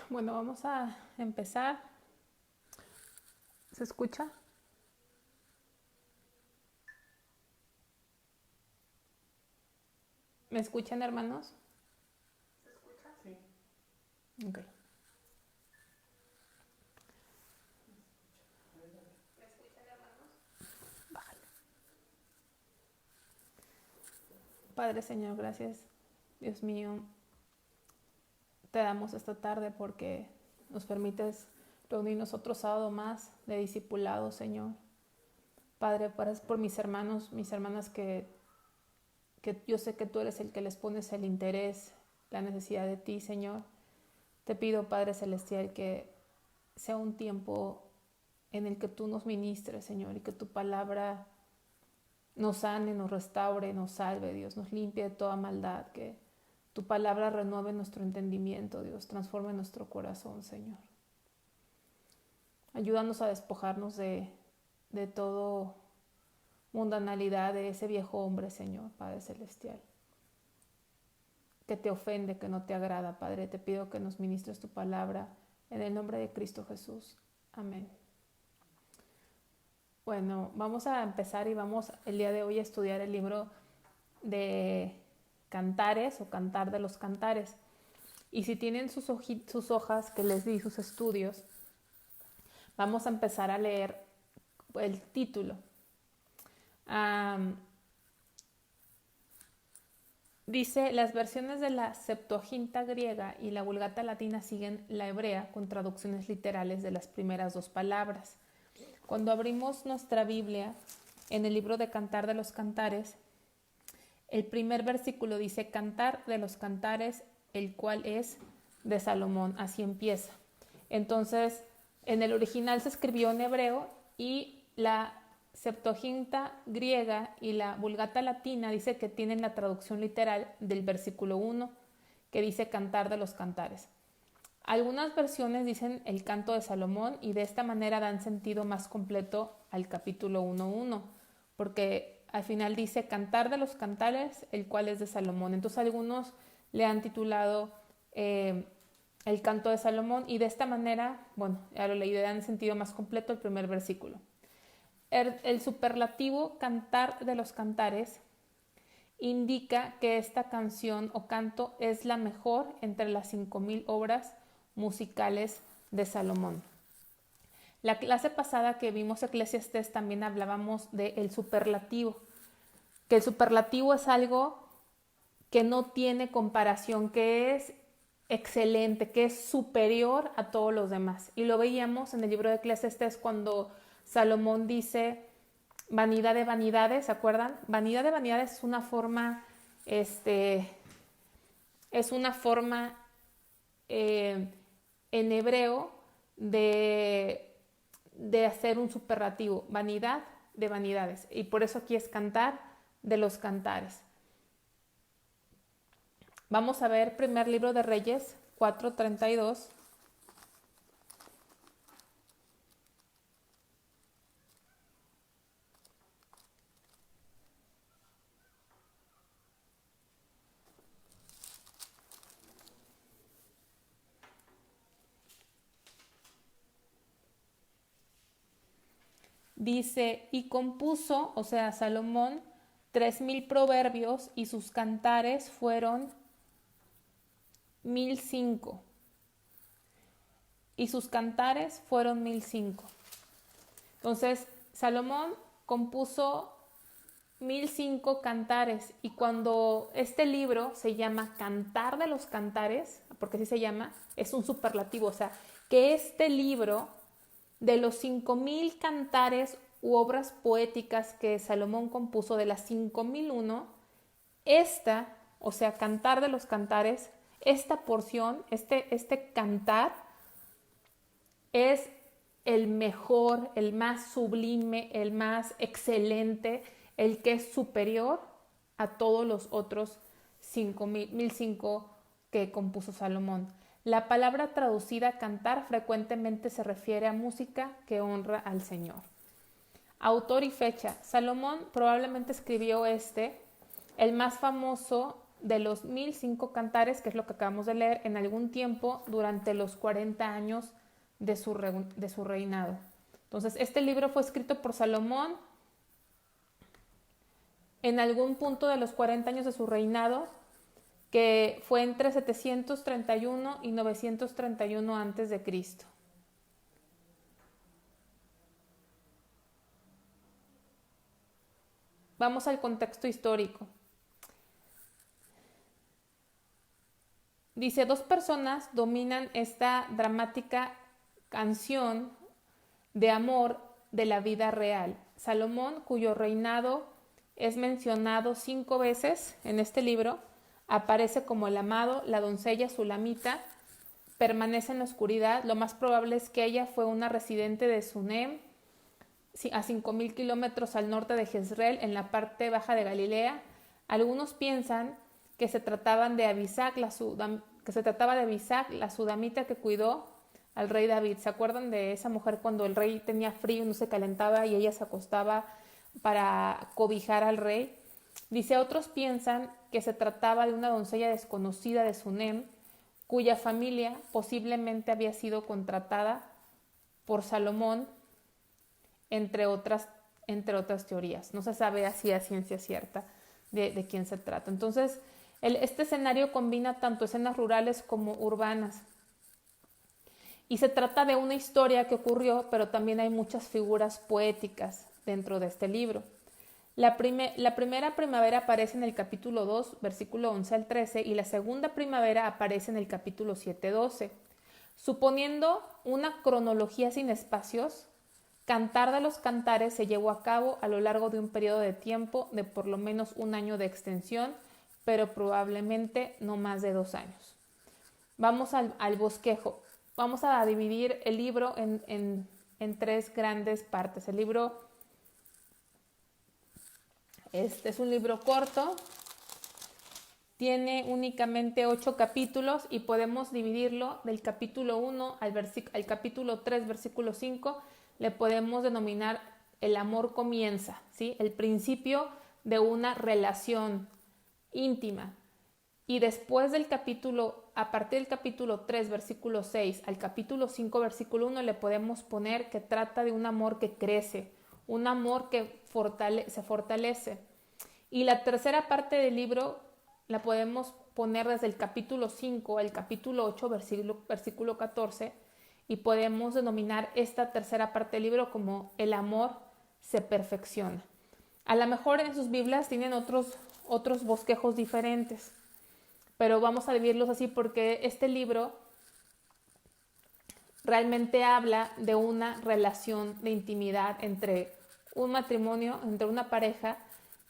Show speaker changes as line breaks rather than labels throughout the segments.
Bueno, vamos a empezar. ¿Se escucha? ¿Me escuchan, hermanos?
¿Se escucha? Sí.
Ok.
¿Me escuchan, hermanos?
Bájale. Padre, Señor, gracias. Dios mío, te damos esta tarde porque nos permites reunirnos otro sábado más de discipulado, Señor. Padre, por mis hermanos, mis hermanas que yo sé que tú eres el que les pones el interés, la necesidad de ti, Señor. Te pido, Padre Celestial, que sea un tiempo en el que tú nos ministres, Señor, y que tu palabra nos sane, nos restaure, nos salve, Dios, nos limpie de toda maldad, que tu palabra renueve nuestro entendimiento, Dios, transforme nuestro corazón, Señor. Ayúdanos a despojarnos de todo mundanalidad, de ese viejo hombre, Señor, Padre Celestial, que te ofende, que no te agrada, Padre. Te pido que nos ministres tu palabra en el nombre de Cristo Jesús. Amén. Bueno, vamos a empezar y vamos el día de hoy a estudiar el libro de Cantares o Cantar de los Cantares. Y si tienen sus hojas que les di, sus estudios, vamos a empezar a leer el título. Dice, las versiones de la Septuaginta griega y la Vulgata latina siguen la hebrea con traducciones literales de las primeras dos palabras. Cuando abrimos nuestra Biblia en el libro de Cantar de los Cantares, el primer versículo dice Cantar de los Cantares, el cual es de Salomón. Así empieza. Entonces, en el original se escribió en hebreo y la Septuaginta griega y la Vulgata latina dice que tienen la traducción literal del versículo 1, que dice Cantar de los Cantares. Algunas versiones dicen el canto de Salomón y de esta manera dan sentido más completo al capítulo 1.1, porque al final dice Cantar de los Cantares, el cual es de Salomón. Entonces algunos le han titulado el canto de Salomón y de esta manera, bueno, ya lo leí, dan sentido más completo el primer versículo. El superlativo Cantar de los Cantares indica que esta canción o canto es la mejor entre las 5,000 obras musicales de Salomón. La clase pasada que vimos Eclesiastés también hablábamos del superlativo, que el superlativo es algo que no tiene comparación, que es excelente, que es superior a todos los demás. Y lo veíamos en el libro de Eclesiastés cuando Salomón dice vanidad de vanidades, ¿se acuerdan? Vanidad de vanidades es una forma, es una forma en hebreo de hacer un superlativo, vanidad de vanidades. Y por eso aquí es cantar de los cantares. Vamos a ver primer libro de Reyes 4:32. Dice, y compuso, o sea, Salomón, 3,000 proverbios y sus cantares fueron 1,005. Y sus cantares fueron 1,005. Entonces, Salomón compuso 1,005 cantares y cuando este libro se llama Cantar de los Cantares, porque así se llama, es un superlativo, o sea, que este libro de los 5,000 cantares u obras poéticas que Salomón compuso, de las 5,001, esta, o sea, Cantar de los Cantares, esta porción, este cantar, es el mejor, el más sublime, el más excelente, el que es superior a todos los otros 1,005 que compuso Salomón. La palabra traducida cantar frecuentemente se refiere a música que honra al Señor. Autor y fecha. Salomón probablemente escribió el más famoso de los 1005 cantares, que es lo que acabamos de leer, en algún tiempo durante los 40 años de su reinado. Entonces, este libro fue escrito por Salomón en algún punto de los 40 años de su reinado, que fue entre 731 y 931 antes de Cristo. Vamos al contexto histórico. Dice, 2 personas dominan esta dramática canción de amor de la vida real. Salomón, cuyo reinado es mencionado 5 veces en este libro, aparece como el amado, la doncella sulamita, permanece en la oscuridad. Lo más probable es que ella fue una residente de Sunem, a 5,000 kilómetros al norte de Jezreel, en la parte baja de Galilea. Algunos piensan que se trataba de Abisag, la sudamita que cuidó al rey David. ¿Se acuerdan de esa mujer cuando el rey tenía frío y no se calentaba y ella se acostaba para cobijar al rey? Dice, otros piensan que se trataba de una doncella desconocida de Sunem, cuya familia posiblemente había sido contratada por Salomón, entre otras teorías. No se sabe así a ciencia cierta de quién se trata. Entonces, este escenario combina tanto escenas rurales como urbanas. Y se trata de una historia que ocurrió, pero también hay muchas figuras poéticas dentro de este libro. La primera primavera aparece en el capítulo 2, versículo 11 al 13, y la segunda primavera aparece en el capítulo 7, 12. Suponiendo una cronología sin espacios, Cantar de los Cantares se llevó a cabo a lo largo de un periodo de tiempo de por lo menos 1 año de extensión, pero probablemente no más de 2 años. Vamos al bosquejo. Vamos a dividir el libro en 3 grandes partes. El libro, este es un libro corto, tiene únicamente 8 capítulos y podemos dividirlo del capítulo 1 al capítulo 3, versículo 5, le podemos denominar el amor comienza, ¿sí? El principio de una relación íntima. Y después del capítulo, a partir del capítulo 3, versículo 6 al capítulo 5, versículo 1, le podemos poner que trata de un amor que crece, un amor que se fortalece. Y la tercera parte del libro la podemos poner desde el capítulo 5 al capítulo 8, versículo 14, y podemos denominar esta tercera parte del libro como el amor se perfecciona. A lo mejor en sus Biblias tienen otros bosquejos diferentes, pero vamos a dividirlos así porque este libro realmente habla de una relación de intimidad entre un matrimonio, entre una pareja,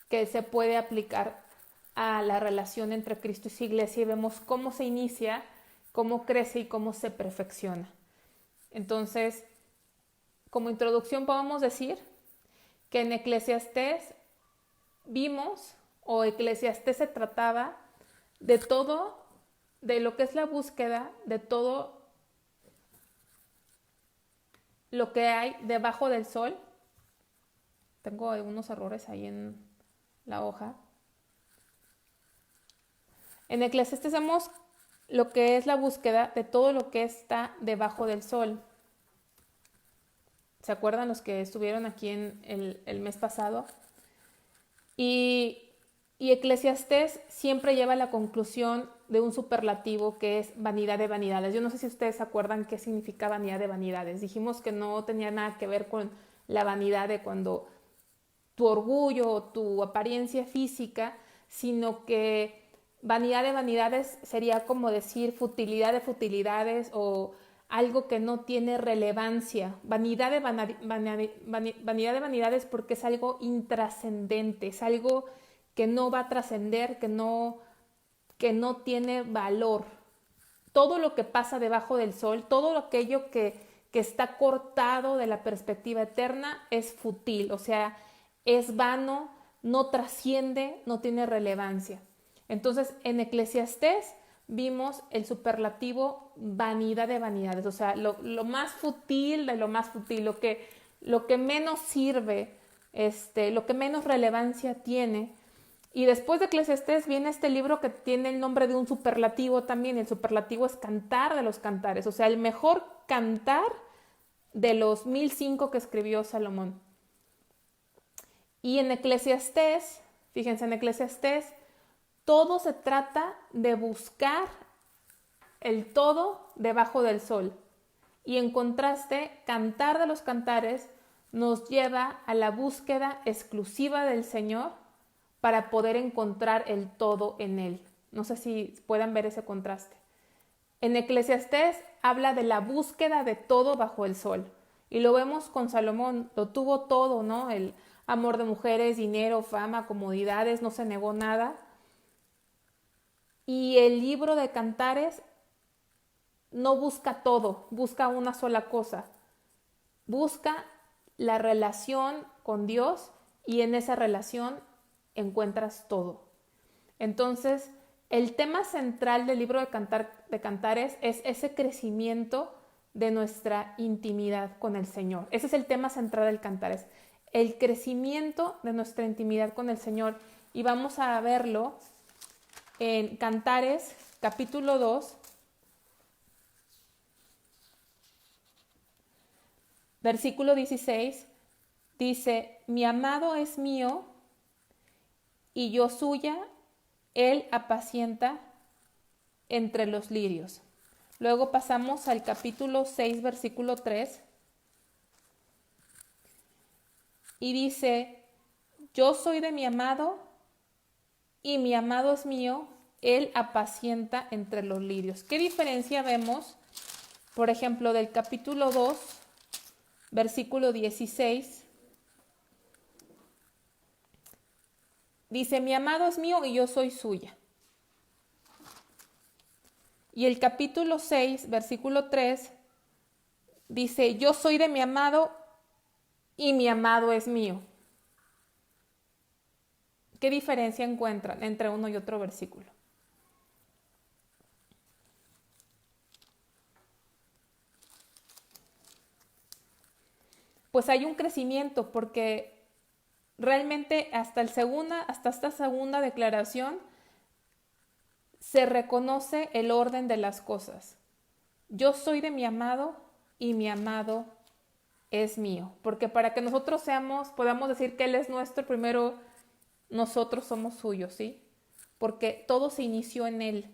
que se puede aplicar a la relación entre Cristo y su iglesia, y vemos cómo se inicia, cómo crece y cómo se perfecciona. Entonces, como introducción podemos decir que en Eclesiastés vimos, o Eclesiastés se trataba de todo, de lo que es la búsqueda de todo lo que hay debajo del sol. Tengo algunos errores ahí en la hoja. En Eclesiastés vemos lo que es la búsqueda de todo lo que está debajo del sol. ¿Se acuerdan los que estuvieron aquí en el mes pasado? Y Eclesiastés siempre lleva a la conclusión de un superlativo que es vanidad de vanidades. Yo no sé si ustedes se acuerdan qué significa vanidad de vanidades. Dijimos que no tenía nada que ver con la vanidad de cuando tu orgullo o tu apariencia física, sino que vanidad de vanidades sería como decir futilidad de futilidades o algo que no tiene relevancia. Vanidad de vanidades porque es algo intrascendente, es algo que no va a trascender, que no tiene valor. Todo lo que pasa debajo del sol, todo aquello que está cortado de la perspectiva eterna es fútil, o sea, es vano, no trasciende, no tiene relevancia. Entonces, en Eclesiastés vimos el superlativo vanidad de vanidades, o sea, lo más fútil de lo más fútil, lo que menos sirve, lo que menos relevancia tiene. Y después de Eclesiastés viene este libro que tiene el nombre de un superlativo también. El superlativo es Cantar de los Cantares, o sea, el mejor cantar de los 1005 que escribió Salomón. Y en Eclesiastés, fíjense, en Eclesiastés, todo se trata de buscar el todo debajo del sol. Y en contraste, Cantar de los Cantares nos lleva a la búsqueda exclusiva del Señor para poder encontrar el todo en Él. No sé si puedan ver ese contraste. En Eclesiastés habla de la búsqueda de todo bajo el sol. Y lo vemos con Salomón, lo tuvo todo, ¿no? El amor de mujeres, dinero, fama, comodidades, no se negó nada. Y el libro de Cantares no busca todo, busca una sola cosa. Busca la relación con Dios y en esa relación encuentras todo. Entonces, el tema central del libro de Cantares es ese crecimiento de nuestra intimidad con el Señor. Ese es el tema central del Cantares, el crecimiento de nuestra intimidad con el Señor. Y vamos a verlo en Cantares, capítulo 2, versículo 16, dice: mi amado es mío y yo suya, él apacienta entre los lirios. Luego pasamos al capítulo 6, versículo 3, y dice: yo soy de mi amado y mi amado es mío, él apacienta entre los lirios. ¿Qué diferencia vemos, por ejemplo, del capítulo 2, versículo 16? Dice: mi amado es mío y yo soy suya. Y el capítulo 6, versículo 3, dice: yo soy de mi amado y mi amado es mío. ¿Qué diferencia encuentran entre uno y otro versículo? Pues hay un crecimiento, porque realmente hasta esta segunda declaración se reconoce el orden de las cosas. Yo soy de mi amado y mi amado es mío. Porque para que nosotros podamos decir que Él es nuestro, primero nosotros somos suyos, ¿sí? Porque todo se inició en Él.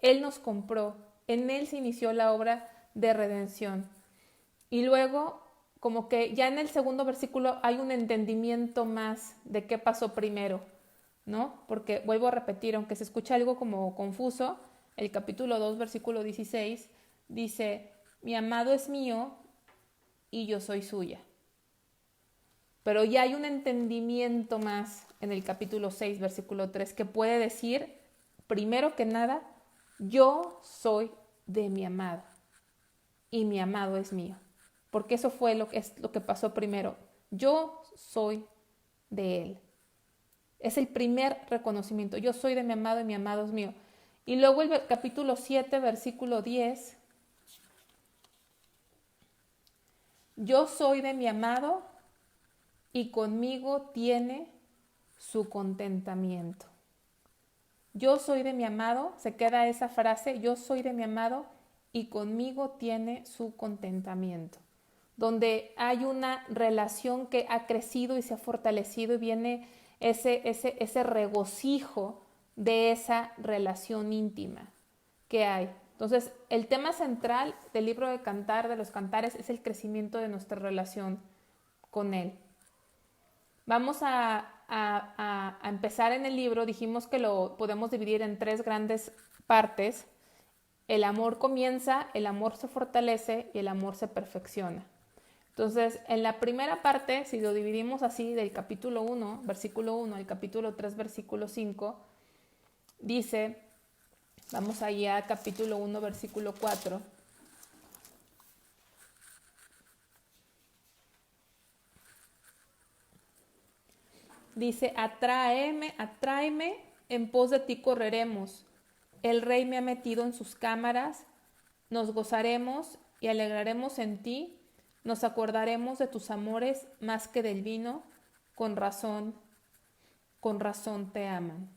Él nos compró. En Él se inició la obra de redención. Y luego, como que ya en el segundo versículo hay un entendimiento más de qué pasó primero, ¿no? Porque vuelvo a repetir, aunque se escucha algo como confuso, el capítulo 2, versículo 16, dice: mi amado es mío y yo soy suya. Pero ya hay un entendimiento más en el capítulo 6, versículo 3, que puede decir, primero que nada, yo soy de mi amado y mi amado es mío. Porque eso fue lo que pasó primero. Yo soy de Él. Es el primer reconocimiento. Yo soy de mi amado y mi amado es mío. Y luego el capítulo 7, versículo 10. Yo soy de mi amado y conmigo tiene su contentamiento. Yo soy de mi amado, se queda esa frase: yo soy de mi amado y conmigo tiene su contentamiento. Donde hay una relación que ha crecido y se ha fortalecido y viene ese regocijo de esa relación íntima que hay. Entonces, el tema central del libro de Cantar, de los Cantares, es el crecimiento de nuestra relación con Él. Vamos a empezar en el libro. Dijimos que lo podemos dividir en 3 grandes partes. El amor comienza, el amor se fortalece y el amor se perfecciona. Entonces, en la primera parte, si lo dividimos así, del capítulo 1, versículo 1, al capítulo 3, versículo 5, dice, vamos allá al capítulo 1, versículo 4. Dice: atráeme, en pos de ti correremos. El rey me ha metido en sus cámaras, nos gozaremos y alegraremos en ti. Nos acordaremos de tus amores más que del vino, con razón con razón te aman.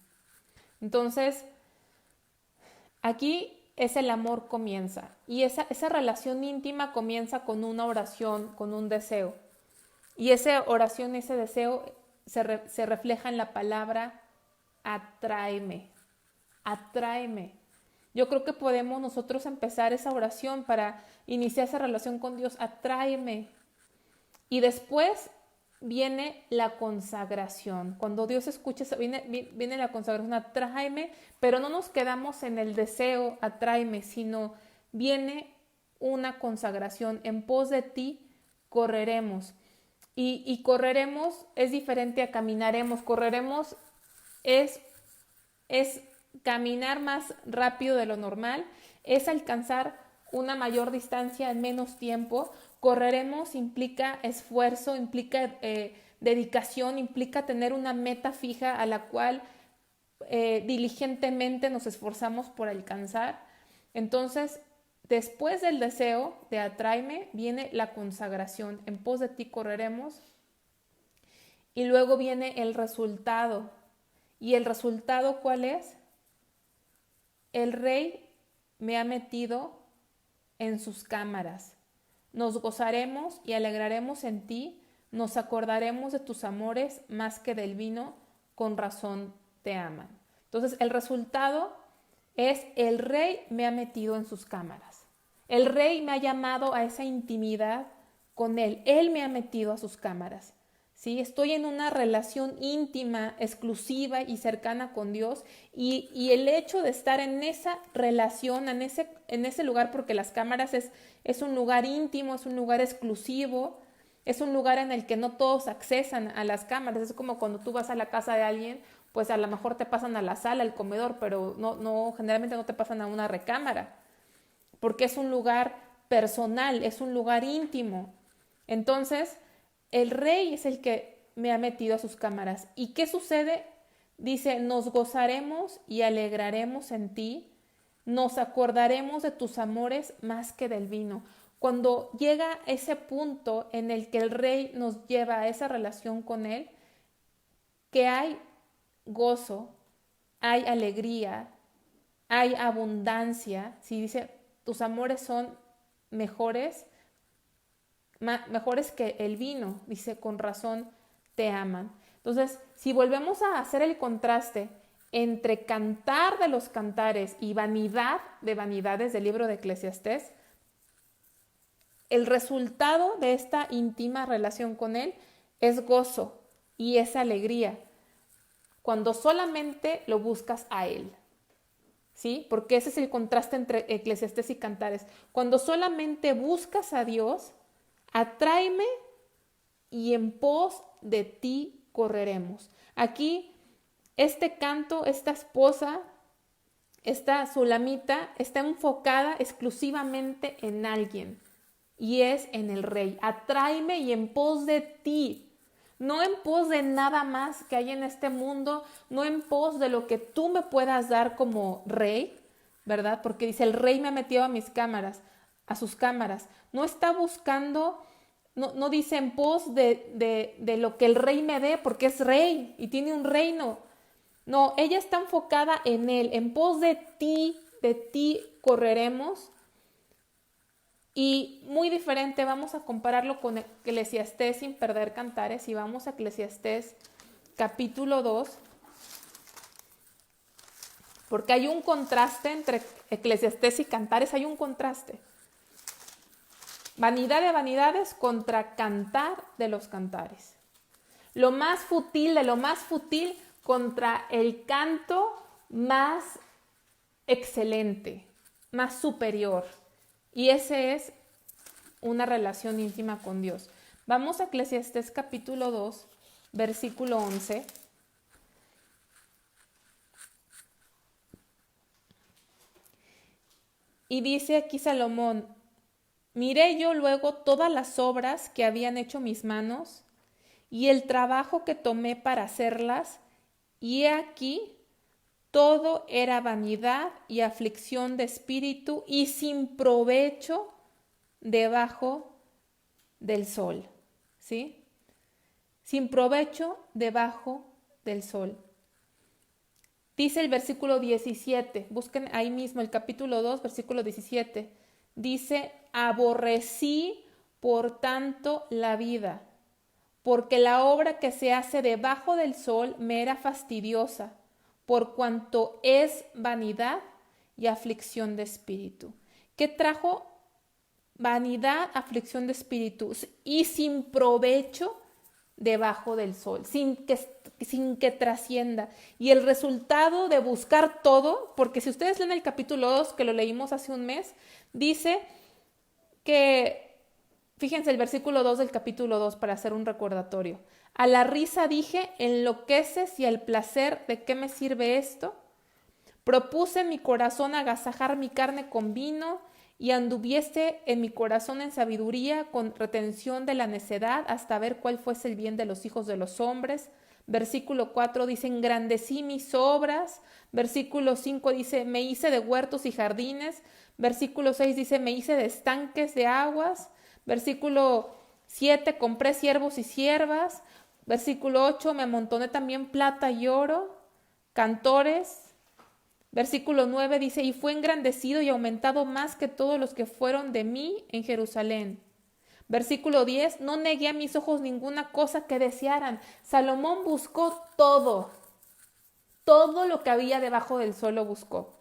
Entonces, aquí es el amor comienza y esa relación íntima comienza con una oración, con un deseo. Y esa oración, ese deseo se refleja en la palabra atráeme, atráeme. Yo creo que podemos nosotros empezar esa oración para iniciar esa relación con Dios, atráeme. Y después viene la consagración. Cuando Dios escucha, viene la consagración, atráeme, pero no nos quedamos en el deseo, atráeme, sino viene una consagración. En pos de ti correremos. Y correremos es diferente a caminaremos. Correremos es caminar más rápido de lo normal, es alcanzar una mayor distancia en menos tiempo. Correremos implica esfuerzo, implica dedicación, implica tener una meta fija a la cual diligentemente nos esforzamos por alcanzar. Entonces, después del deseo de atráeme, viene la consagración. En pos de ti correremos. Y luego viene el resultado. ¿Y el resultado cuál es? El Rey me ha metido en sus cámaras. Nos gozaremos y alegraremos en ti, nos acordaremos de tus amores más que del vino, con razón te aman. Entonces, el resultado es el Rey me ha metido en sus cámaras. El Rey me ha llamado a esa intimidad con Él. Él me ha metido a sus cámaras. ¿Sí? Estoy en una relación íntima, exclusiva y cercana con Dios y el hecho de estar en esa relación, en ese lugar, porque las cámaras es un lugar íntimo, es un lugar exclusivo, es un lugar en el que no todos accesan a las cámaras. Es como cuando tú vas a la casa de alguien, pues a lo mejor te pasan a la sala, al comedor, pero generalmente no te pasan a una recámara, porque es un lugar personal, es un lugar íntimo. Entonces, el Rey es el que me ha metido a sus cámaras. ¿Y qué sucede? Dice, nos gozaremos y alegraremos en ti, nos acordaremos de tus amores más que del vino. Cuando llega ese punto en el que el Rey nos lleva a esa relación con Él, que hay gozo, hay alegría, hay abundancia. Si dice, tus amores son mejores que el vino, dice, con razón te aman. Entonces, si volvemos a hacer el contraste entre cantar de los cantares y vanidad de vanidades del libro de Eclesiastés, el resultado de esta íntima relación con Él es gozo y es alegría, cuando solamente lo buscas a Él. ¿Sí? Porque ese es el contraste entre Eclesiastés y cantares. Cuando solamente buscas a Dios, atráeme y en pos de ti correremos. Aquí, este canto, esta esposa, esta sulamita, está enfocada exclusivamente en alguien y es en el Rey. Atráeme y en pos de ti. No en pos de nada más que hay en este mundo, no en pos de lo que tú me puedas dar como Rey, ¿verdad? Porque dice, el Rey me ha metido a sus cámaras. No está buscando, no dice en pos de lo que el Rey me dé, porque es Rey y tiene un reino. No, ella está enfocada en Él, en pos de ti correremos. Y muy diferente, vamos a compararlo con Eclesiastés sin perder cantares, y vamos a Eclesiastés capítulo 2, porque hay un contraste entre Eclesiastés y cantares, hay un contraste. Vanidad de vanidades contra cantar de los cantares. Lo más fútil de lo más fútil contra el canto más excelente, más superior. Y ese es una relación íntima con Dios. Vamos a Eclesiastés capítulo 2, versículo 11. Y dice aquí Salomón, miré yo luego todas las obras que habían hecho mis manos y el trabajo que tomé para hacerlas, y he aquí, todo era vanidad y aflicción de espíritu y sin provecho debajo del sol, ¿sí? Sin provecho debajo del sol. Dice el versículo 17, busquen ahí mismo el capítulo 2, versículo 17. Dice, aborrecí por tanto la vida, porque la obra que se hace debajo del sol me era fastidiosa, por cuanto es vanidad y aflicción de espíritu. ¿Qué trajo? Vanidad, aflicción de espíritu y sin provecho debajo del sol, sin que trascienda. Y el resultado de buscar todo, porque si ustedes leen el capítulo 2, que lo leímos hace un mes, dice que, fíjense el versículo 2 del capítulo 2 para hacer un recordatorio. A la risa dije, enloqueces y al placer, ¿de qué me sirve esto? Propuse en mi corazón agasajar mi carne con vino y anduviese en mi corazón en sabiduría con retención de la necedad hasta ver cuál fuese el bien de los hijos de los hombres. Versículo 4 dice, engrandecí mis obras. Versículo 5 dice, me hice de huertos y jardines. Versículo 6 dice, me hice de estanques de aguas. Versículo 7, compré siervos y siervas. Versículo 8, me amontoné también plata y oro, cantores. Versículo 9 dice, y fue engrandecido y aumentado más que todos los que fueron de mí en Jerusalén. Versículo 10, no negué a mis ojos ninguna cosa que desearan. Salomón buscó todo lo que había debajo del sol lo buscó.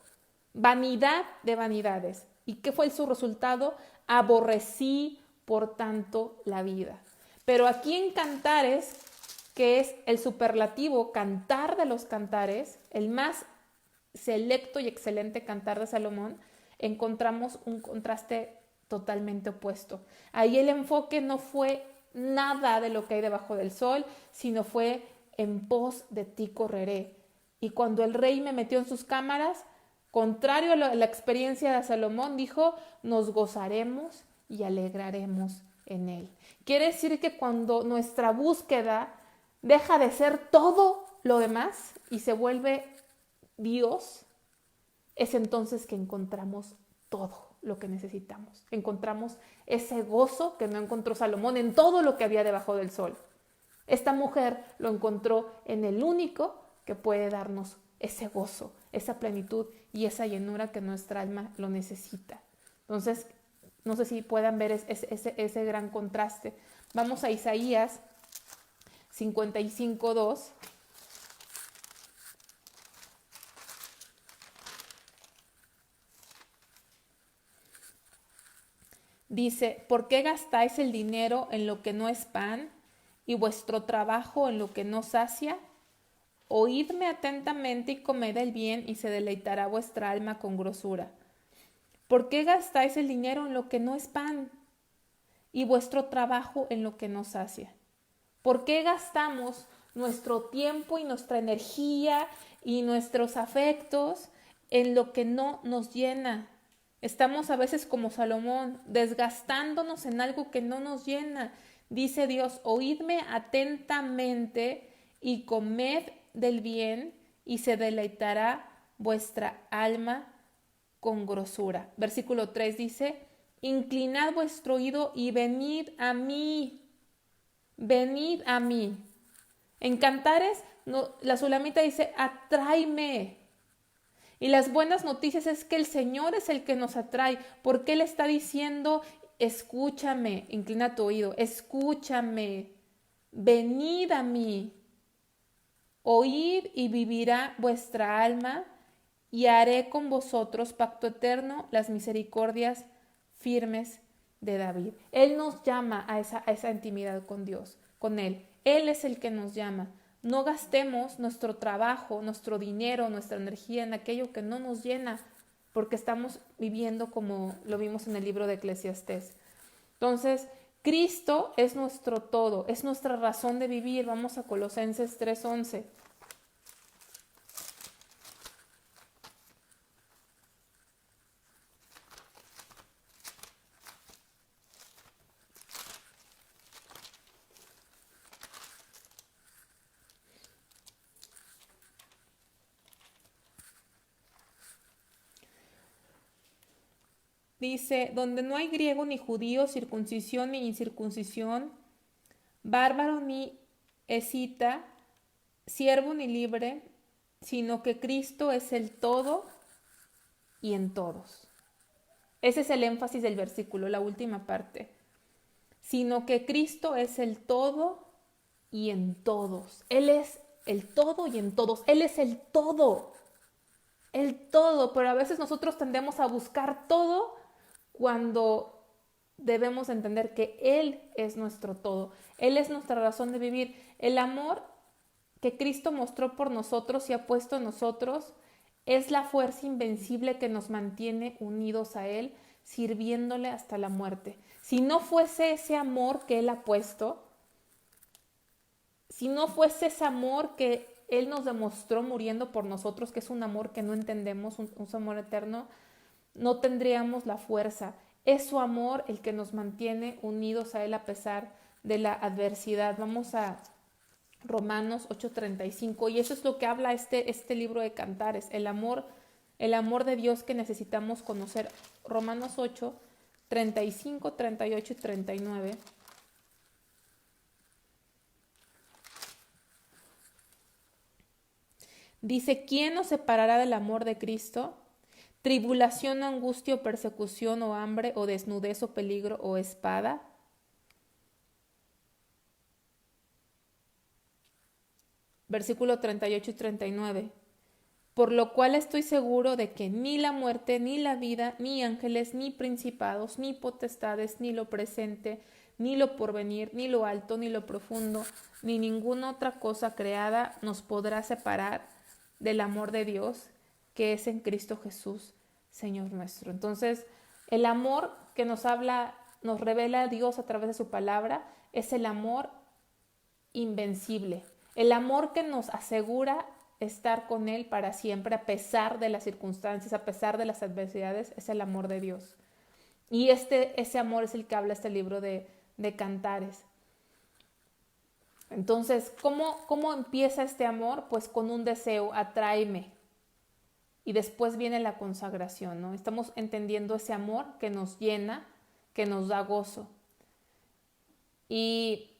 Vanidad de vanidades. ¿Y qué fue su resultado? Aborrecí, por tanto, la vida. Pero aquí en Cantares, que es el superlativo cantar de los cantares, el más selecto y excelente cantar de Salomón, encontramos un contraste totalmente opuesto. Ahí el enfoque no fue nada de lo que hay debajo del sol, sino fue en pos de ti correré. Y cuando el rey me metió en sus cámaras, contrario a la experiencia de Salomón, dijo, nos gozaremos y alegraremos en él. Quiere decir que cuando nuestra búsqueda deja de ser todo lo demás y se vuelve Dios, es entonces que encontramos todo lo que necesitamos. Encontramos ese gozo que no encontró Salomón en todo lo que había debajo del sol. Esta mujer lo encontró en el único que puede darnos ese gozo, esa plenitud y esa llenura que nuestra alma lo necesita. Entonces, no sé si puedan ver ese gran contraste. Vamos a Isaías 55:2. Dice, ¿por qué gastáis el dinero en lo que no es pan y vuestro trabajo en lo que no sacia? Oídme atentamente y comed el bien y se deleitará vuestra alma con grosura. ¿Por qué gastáis el dinero en lo que no es pan y vuestro trabajo en lo que no sacia? ¿Por qué gastamos nuestro tiempo y nuestra energía y nuestros afectos en lo que no nos llena? Estamos a veces como Salomón, desgastándonos en algo que no nos llena. Dice Dios, oídme atentamente y comed del bien y se deleitará vuestra alma con grosura. Versículo 3 dice, inclinad vuestro oído y venid a mí. Venid a mí. En Cantares, la Sulamita dice, atráeme. Y las buenas noticias es que el Señor es el que nos atrae, porque Él está diciendo, escúchame, inclina tu oído, escúchame, venid a mí, oíd y vivirá vuestra alma, y haré con vosotros pacto eterno, las misericordias firmes de David. Él nos llama a esa intimidad con Dios, con Él. Él es el que nos llama. No gastemos nuestro trabajo, nuestro dinero, nuestra energía en aquello que no nos llena, porque estamos viviendo como lo vimos en el libro de Eclesiastés. Entonces, Cristo es nuestro todo, es nuestra razón de vivir. Vamos a Colosenses 3:11. Dice, donde no hay griego ni judío, circuncisión ni incircuncisión, bárbaro ni escita, siervo ni libre, sino que Cristo es el todo y en todos. Ese es el énfasis del versículo, la última parte. Sino que Cristo es el todo y en todos. Él es el todo y en todos. Él es el todo. El todo, pero a veces nosotros tendemos a buscar todo cuando debemos entender que Él es nuestro todo. Él es nuestra razón de vivir. El amor que Cristo mostró por nosotros y ha puesto en nosotros es la fuerza invencible que nos mantiene unidos a Él, sirviéndole hasta la muerte. Si no fuese ese amor que Él ha puesto, si no fuese ese amor que Él nos demostró muriendo por nosotros, que es un amor que no entendemos, un amor eterno, no tendríamos la fuerza. Es su amor el que nos mantiene unidos a Él a pesar de la adversidad. Vamos a Romanos 8:35, y eso es lo que habla este libro de Cantares, el amor de Dios que necesitamos conocer. Romanos 8:35, 38 y 39. Dice, ¿quién nos separará del amor de Cristo? ¿Tribulación, angustia, o persecución, o hambre, o desnudez, o peligro, o espada? Versículo 38 y 39. Por lo cual estoy seguro de que ni la muerte, ni la vida, ni ángeles, ni principados, ni potestades, ni lo presente, ni lo porvenir, ni lo alto, ni lo profundo, ni ninguna otra cosa creada nos podrá separar del amor de Dios que es en Cristo Jesús, Señor nuestro. Entonces, el amor que nos habla, nos revela Dios a través de su palabra, es el amor invencible, el amor que nos asegura estar con Él para siempre, a pesar de las circunstancias, a pesar de las adversidades, es el amor de Dios. Y ese amor es el que habla este libro de Cantares. Entonces, ¿cómo empieza este amor? Pues con un deseo, atráeme. Y después viene la consagración, ¿no? Estamos entendiendo ese amor que nos llena, que nos da gozo. Y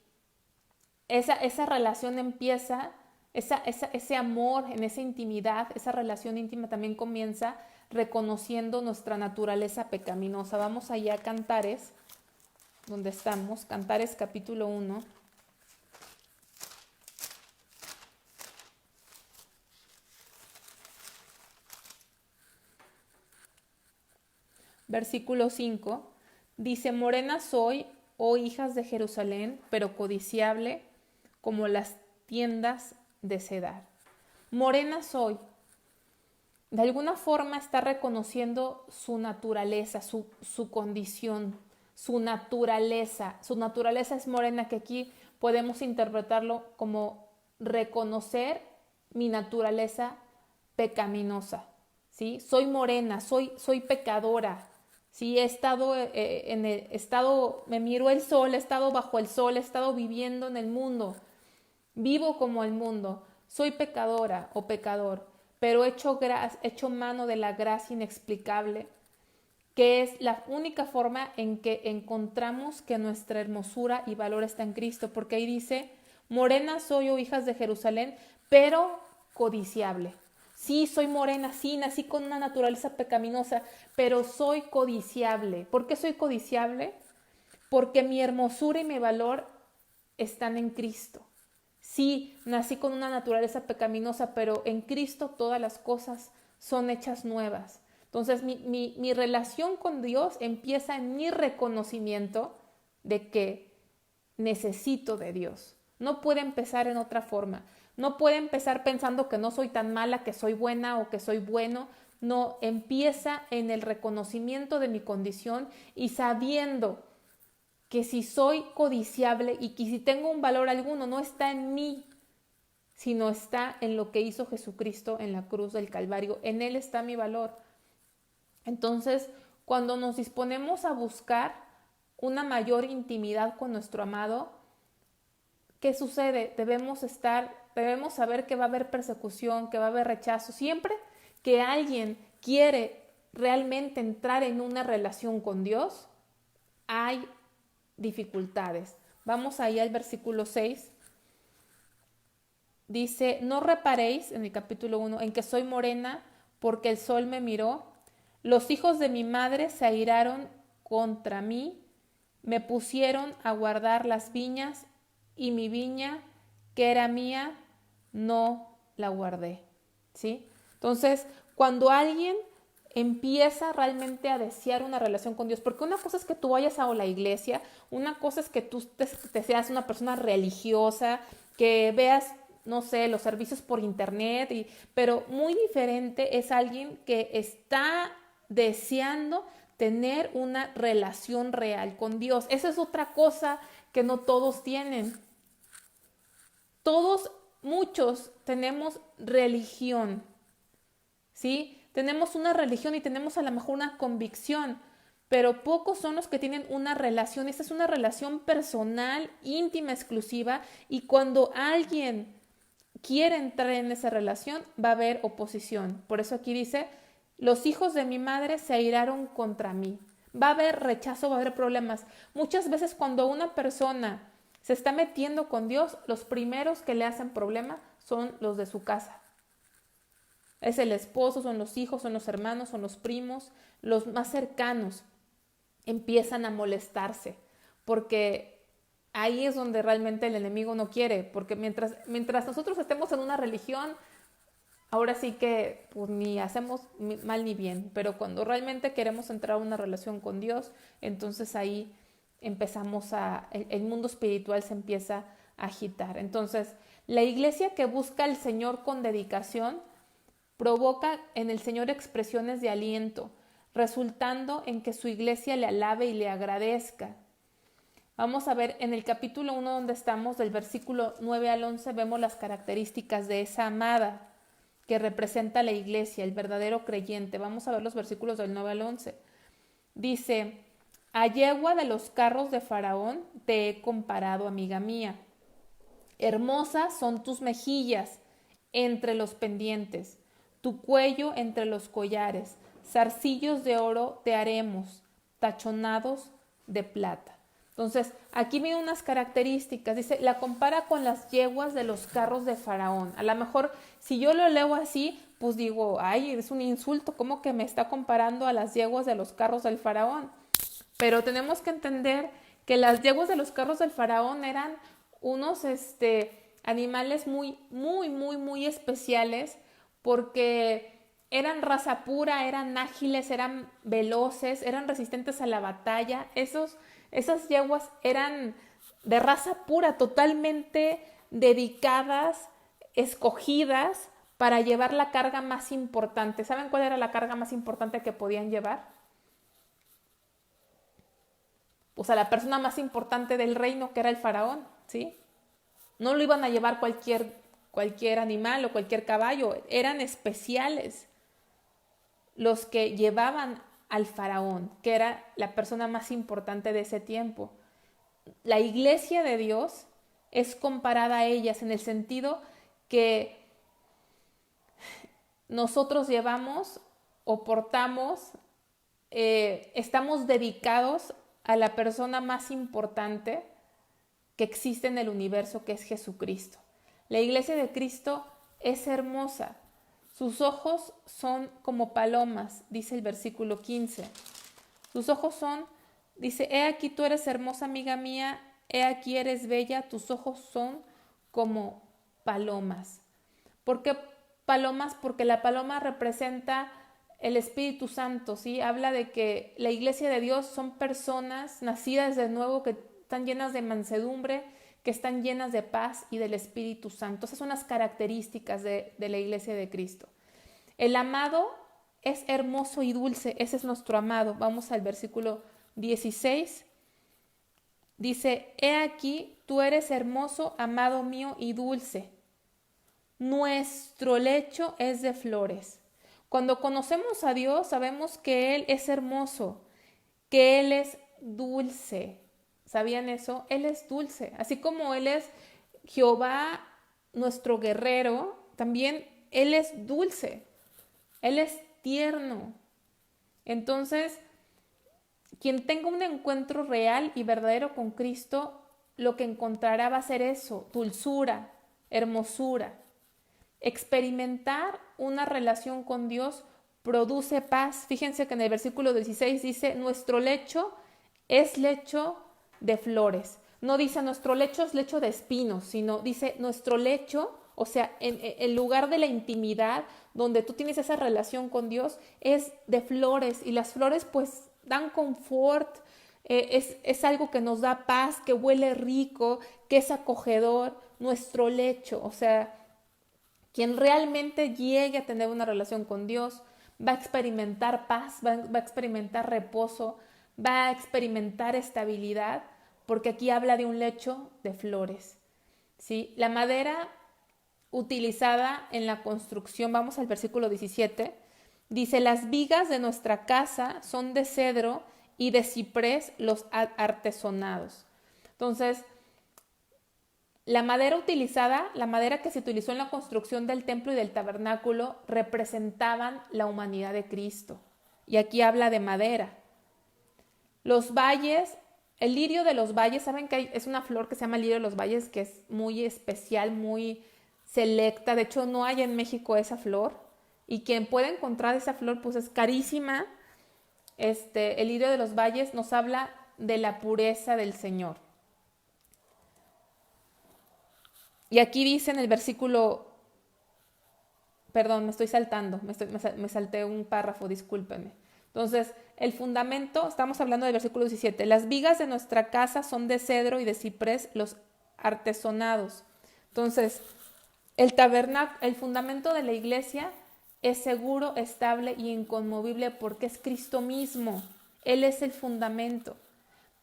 esa relación empieza, ese amor, en esa intimidad, esa relación íntima también comienza reconociendo nuestra naturaleza pecaminosa. Vamos allá a Cantares, donde estamos, Cantares capítulo 1. Versículo 5, dice, morena soy, oh hijas de Jerusalén, pero codiciable como las tiendas de Cedar. Morena soy. De alguna forma está reconociendo su naturaleza, su condición, su naturaleza. Su naturaleza es morena, que aquí podemos interpretarlo como reconocer mi naturaleza pecaminosa. ¿Sí? Soy morena, soy pecadora. Sí, he estado me miro el sol, he estado bajo el sol, he estado viviendo en el mundo, vivo como el mundo, soy pecadora o pecador, pero he hecho mano de la gracia inexplicable, que es la única forma en que encontramos que nuestra hermosura y valor está en Cristo, porque ahí dice, morena soy, oh hijas de Jerusalén, pero codiciable. Sí, soy morena, sí, nací con una naturaleza pecaminosa, pero soy codiciable. ¿Por qué soy codiciable? Porque mi hermosura y mi valor están en Cristo. Sí, nací con una naturaleza pecaminosa, pero en Cristo todas las cosas son hechas nuevas. Entonces, mi relación con Dios empieza en mi reconocimiento de que necesito de Dios. No puede empezar en otra forma. No puede empezar pensando que no soy tan mala, que soy buena o que soy bueno. No, empieza en el reconocimiento de mi condición y sabiendo que si soy codiciable y que si tengo un valor alguno, no está en mí, sino está en lo que hizo Jesucristo en la cruz del Calvario. En Él está mi valor. Entonces, cuando nos disponemos a buscar una mayor intimidad con nuestro amado, ¿qué sucede? Debemos saber que va a haber persecución, que va a haber rechazo. Siempre que alguien quiere realmente entrar en una relación con Dios, hay dificultades. Vamos ahí al versículo 6. Dice, no reparéis, en el capítulo 1, en que soy morena, porque el sol me miró. Los hijos de mi madre se airaron contra mí, me pusieron a guardar las viñas, y mi viña, que era mía, no la guardé. ¿Sí? Entonces, cuando alguien empieza realmente a desear una relación con Dios, porque una cosa es que tú vayas a la iglesia, una cosa es que tú te seas una persona religiosa, que veas, no sé, los servicios por internet, pero muy diferente es alguien que está deseando tener una relación real con Dios. Esa es otra cosa que no todos tienen. Todos, muchos tenemos religión, ¿sí? Tenemos una religión y tenemos a lo mejor una convicción, pero pocos son los que tienen una relación. Esta es una relación personal, íntima, exclusiva, y cuando alguien quiere entrar en esa relación, va a haber oposición. Por eso aquí dice, los hijos de mi madre se airaron contra mí. Va a haber rechazo, va a haber problemas. Muchas veces cuando una persona se está metiendo con Dios, los primeros que le hacen problema son los de su casa. Es el esposo, son los hijos, son los hermanos, son los primos, los más cercanos empiezan a molestarse, porque ahí es donde realmente el enemigo no quiere, porque mientras nosotros estemos en una religión, ahora sí que pues, ni hacemos mal ni bien, pero cuando realmente queremos entrar a una relación con Dios, entonces ahí el mundo espiritual se empieza a agitar. Entonces, la iglesia que busca al Señor con dedicación provoca en el Señor expresiones de aliento, resultando en que su iglesia le alabe y le agradezca. Vamos a ver en el capítulo 1 donde estamos, del versículo 9 al 11, vemos las características de esa amada que representa la iglesia, el verdadero creyente. Vamos a ver los versículos del 9 al 11. Dice, a yegua de los carros de Faraón te he comparado, amiga mía. Hermosas son tus mejillas entre los pendientes, tu cuello entre los collares, zarcillos de oro te haremos, tachonados de plata. Entonces, aquí vienen unas características. Dice, la compara con las yeguas de los carros de Faraón. A lo mejor, si yo lo leo así, pues digo, ay, es un insulto, ¿cómo que me está comparando a las yeguas de los carros del Faraón? Pero tenemos que entender que las yeguas de los carros del Faraón eran unos animales muy, muy, muy, muy especiales, porque eran raza pura, eran ágiles, eran veloces, eran resistentes a la batalla. Esas yeguas eran de raza pura, totalmente dedicadas, escogidas para llevar la carga más importante. ¿Saben cuál era la carga más importante que podían llevar? Pues a la persona más importante del reino, que era el faraón, ¿sí? No lo iban a llevar cualquier animal o cualquier caballo, eran especiales los que llevaban al faraón, que era la persona más importante de ese tiempo. La iglesia de Dios es comparada a ellas en el sentido que nosotros llevamos o portamos, estamos dedicados a la persona más importante que existe en el universo, que es Jesucristo. La iglesia de Cristo es hermosa. Sus ojos son como palomas, dice el versículo 15. Sus ojos son, dice, he aquí tú eres hermosa, amiga mía, he aquí eres bella, tus ojos son como palomas. ¿Por qué palomas? Porque la paloma representa el Espíritu Santo, ¿sí? Habla de que la iglesia de Dios son personas nacidas de nuevo que están llenas de mansedumbre, que están llenas de paz y del Espíritu Santo. Esas son las características de la iglesia de Cristo. El amado es hermoso y dulce, ese es nuestro amado. Vamos al versículo 16. Dice, he aquí, tú eres hermoso, amado mío y dulce. Nuestro lecho es de flores. Cuando conocemos a Dios, sabemos que Él es hermoso, que Él es dulce. ¿Sabían eso? Él es dulce. Así como Él es Jehová, nuestro guerrero, también Él es dulce. Él es tierno. Entonces, quien tenga un encuentro real y verdadero con Cristo, lo que encontrará va a ser eso, dulzura, hermosura. Experimentar una relación con Dios produce paz. Fíjense que en el versículo 16 dice, nuestro lecho es lecho de flores. No dice nuestro lecho es lecho de espinos, sino dice nuestro lecho, o sea, en el lugar de la intimidad, donde tú tienes esa relación con Dios, es de flores. Y las flores pues dan confort, es algo que nos da paz, que huele rico, que es acogedor. Nuestro lecho, o sea, quien realmente llegue a tener una relación con Dios va a experimentar paz, va a experimentar reposo, va a experimentar estabilidad, porque aquí habla de un lecho de flores, ¿sí? La madera utilizada en la construcción, vamos al versículo 17, dice, las vigas de nuestra casa son de cedro y de ciprés los artesonados. Entonces, la madera utilizada, la madera que se utilizó en la construcción del templo y del tabernáculo, representaban la humanidad de Cristo. Y aquí habla de madera. Los valles, el lirio de los valles, ¿saben que es una flor que se llama lirio de los valles, que es muy especial, muy selecta? De hecho, no hay en México esa flor. Y quien puede encontrar esa flor, pues es carísima. El lirio de los valles nos habla de la pureza del Señor. Y aquí dice en el versículo, perdón, me estoy saltando, me salté un párrafo, discúlpenme. Entonces, el fundamento, estamos hablando del versículo 17, las vigas de nuestra casa son de cedro y de ciprés, los artesonados. Entonces, el fundamento de la iglesia es seguro, estable y inconmovible porque es Cristo mismo. Él es el fundamento.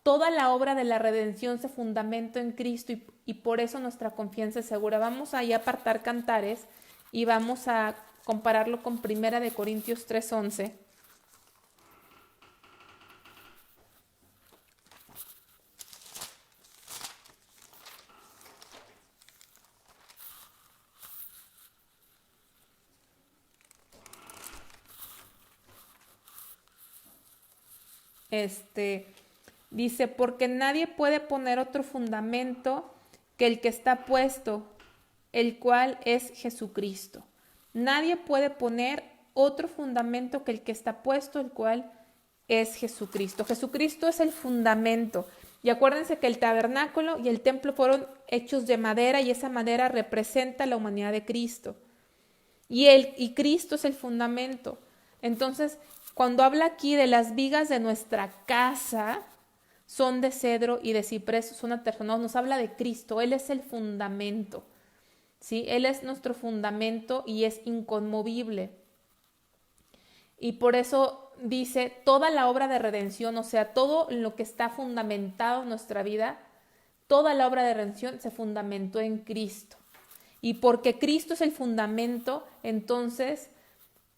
Toda la obra de la redención se fundamenta en Cristo y por eso nuestra confianza es segura. Vamos ahí a apartar Cantares y vamos a compararlo con 1 Corintios 3:11. Dice, porque nadie puede poner otro fundamento que el que está puesto, el cual es Jesucristo. Nadie puede poner otro fundamento que el que está puesto, el cual es Jesucristo. Jesucristo es el fundamento. Y acuérdense que el tabernáculo y el templo fueron hechos de madera y esa madera representa la humanidad de Cristo. Y Cristo es el fundamento. Entonces, cuando habla aquí de las vigas de nuestra casa, son de cedro y de ciprés, son artesonados, nos habla de Cristo. Él es el fundamento, ¿sí? Él es nuestro fundamento y es inconmovible. Y por eso dice, toda la obra de redención, o sea, todo lo que está fundamentado en nuestra vida, toda la obra de redención se fundamentó en Cristo. Y porque Cristo es el fundamento, entonces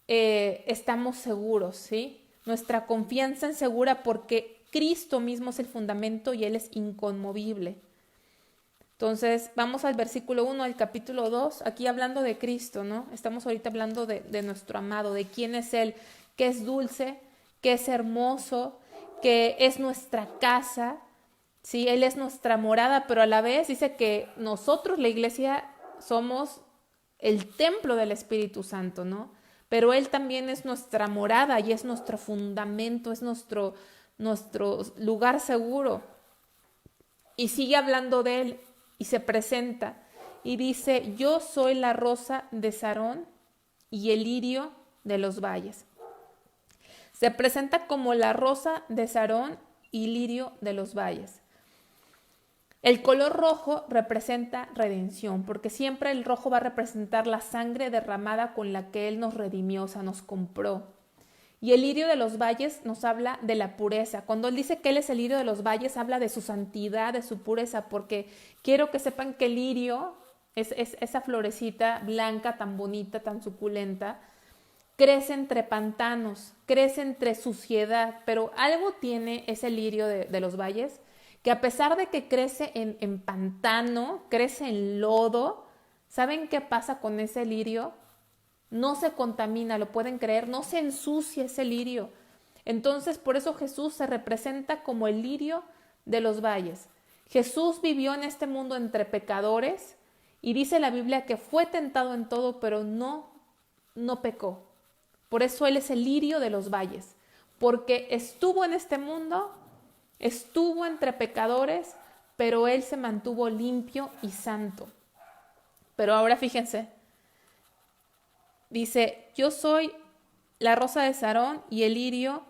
estamos seguros, ¿sí? Nuestra confianza es segura porque Cristo mismo es el fundamento y Él es inconmovible. Entonces, vamos al versículo 1 del capítulo 2, aquí hablando de Cristo, ¿no? Estamos ahorita hablando de nuestro amado, de quién es Él, que es dulce, que es hermoso, que es nuestra casa, ¿sí? Él es nuestra morada, pero a la vez dice que nosotros, la iglesia, somos el templo del Espíritu Santo, ¿no? Pero Él también es nuestra morada y es nuestro fundamento, es nuestro lugar seguro. Y sigue hablando de Él y se presenta y dice, yo soy la rosa de Sarón y el lirio de los valles. Se presenta como la rosa de Sarón y lirio de los valles. El color rojo representa redención, porque siempre el rojo va a representar la sangre derramada con la que Él nos redimió, o sea, nos compró. Y el lirio de los valles nos habla de la pureza. Cuando Él dice que Él es el lirio de los valles, habla de su santidad, de su pureza, porque quiero que sepan que el lirio es esa florecita blanca, tan bonita, tan suculenta, crece entre pantanos, crece entre suciedad, pero algo tiene ese lirio de los valles, que a pesar de que crece en pantano, crece en lodo, ¿saben qué pasa con ese lirio? No se contamina, lo pueden creer, no se ensucia ese lirio. Entonces, por eso Jesús se representa como el lirio de los valles. Jesús vivió en este mundo entre pecadores Y dice la Biblia que fue tentado en todo, pero no pecó. Por eso Él es el lirio de los valles, porque estuvo en este mundo, estuvo entre pecadores, pero Él se mantuvo limpio y santo. Pero ahora fíjense, dice, yo soy la rosa de Sarón y el lirio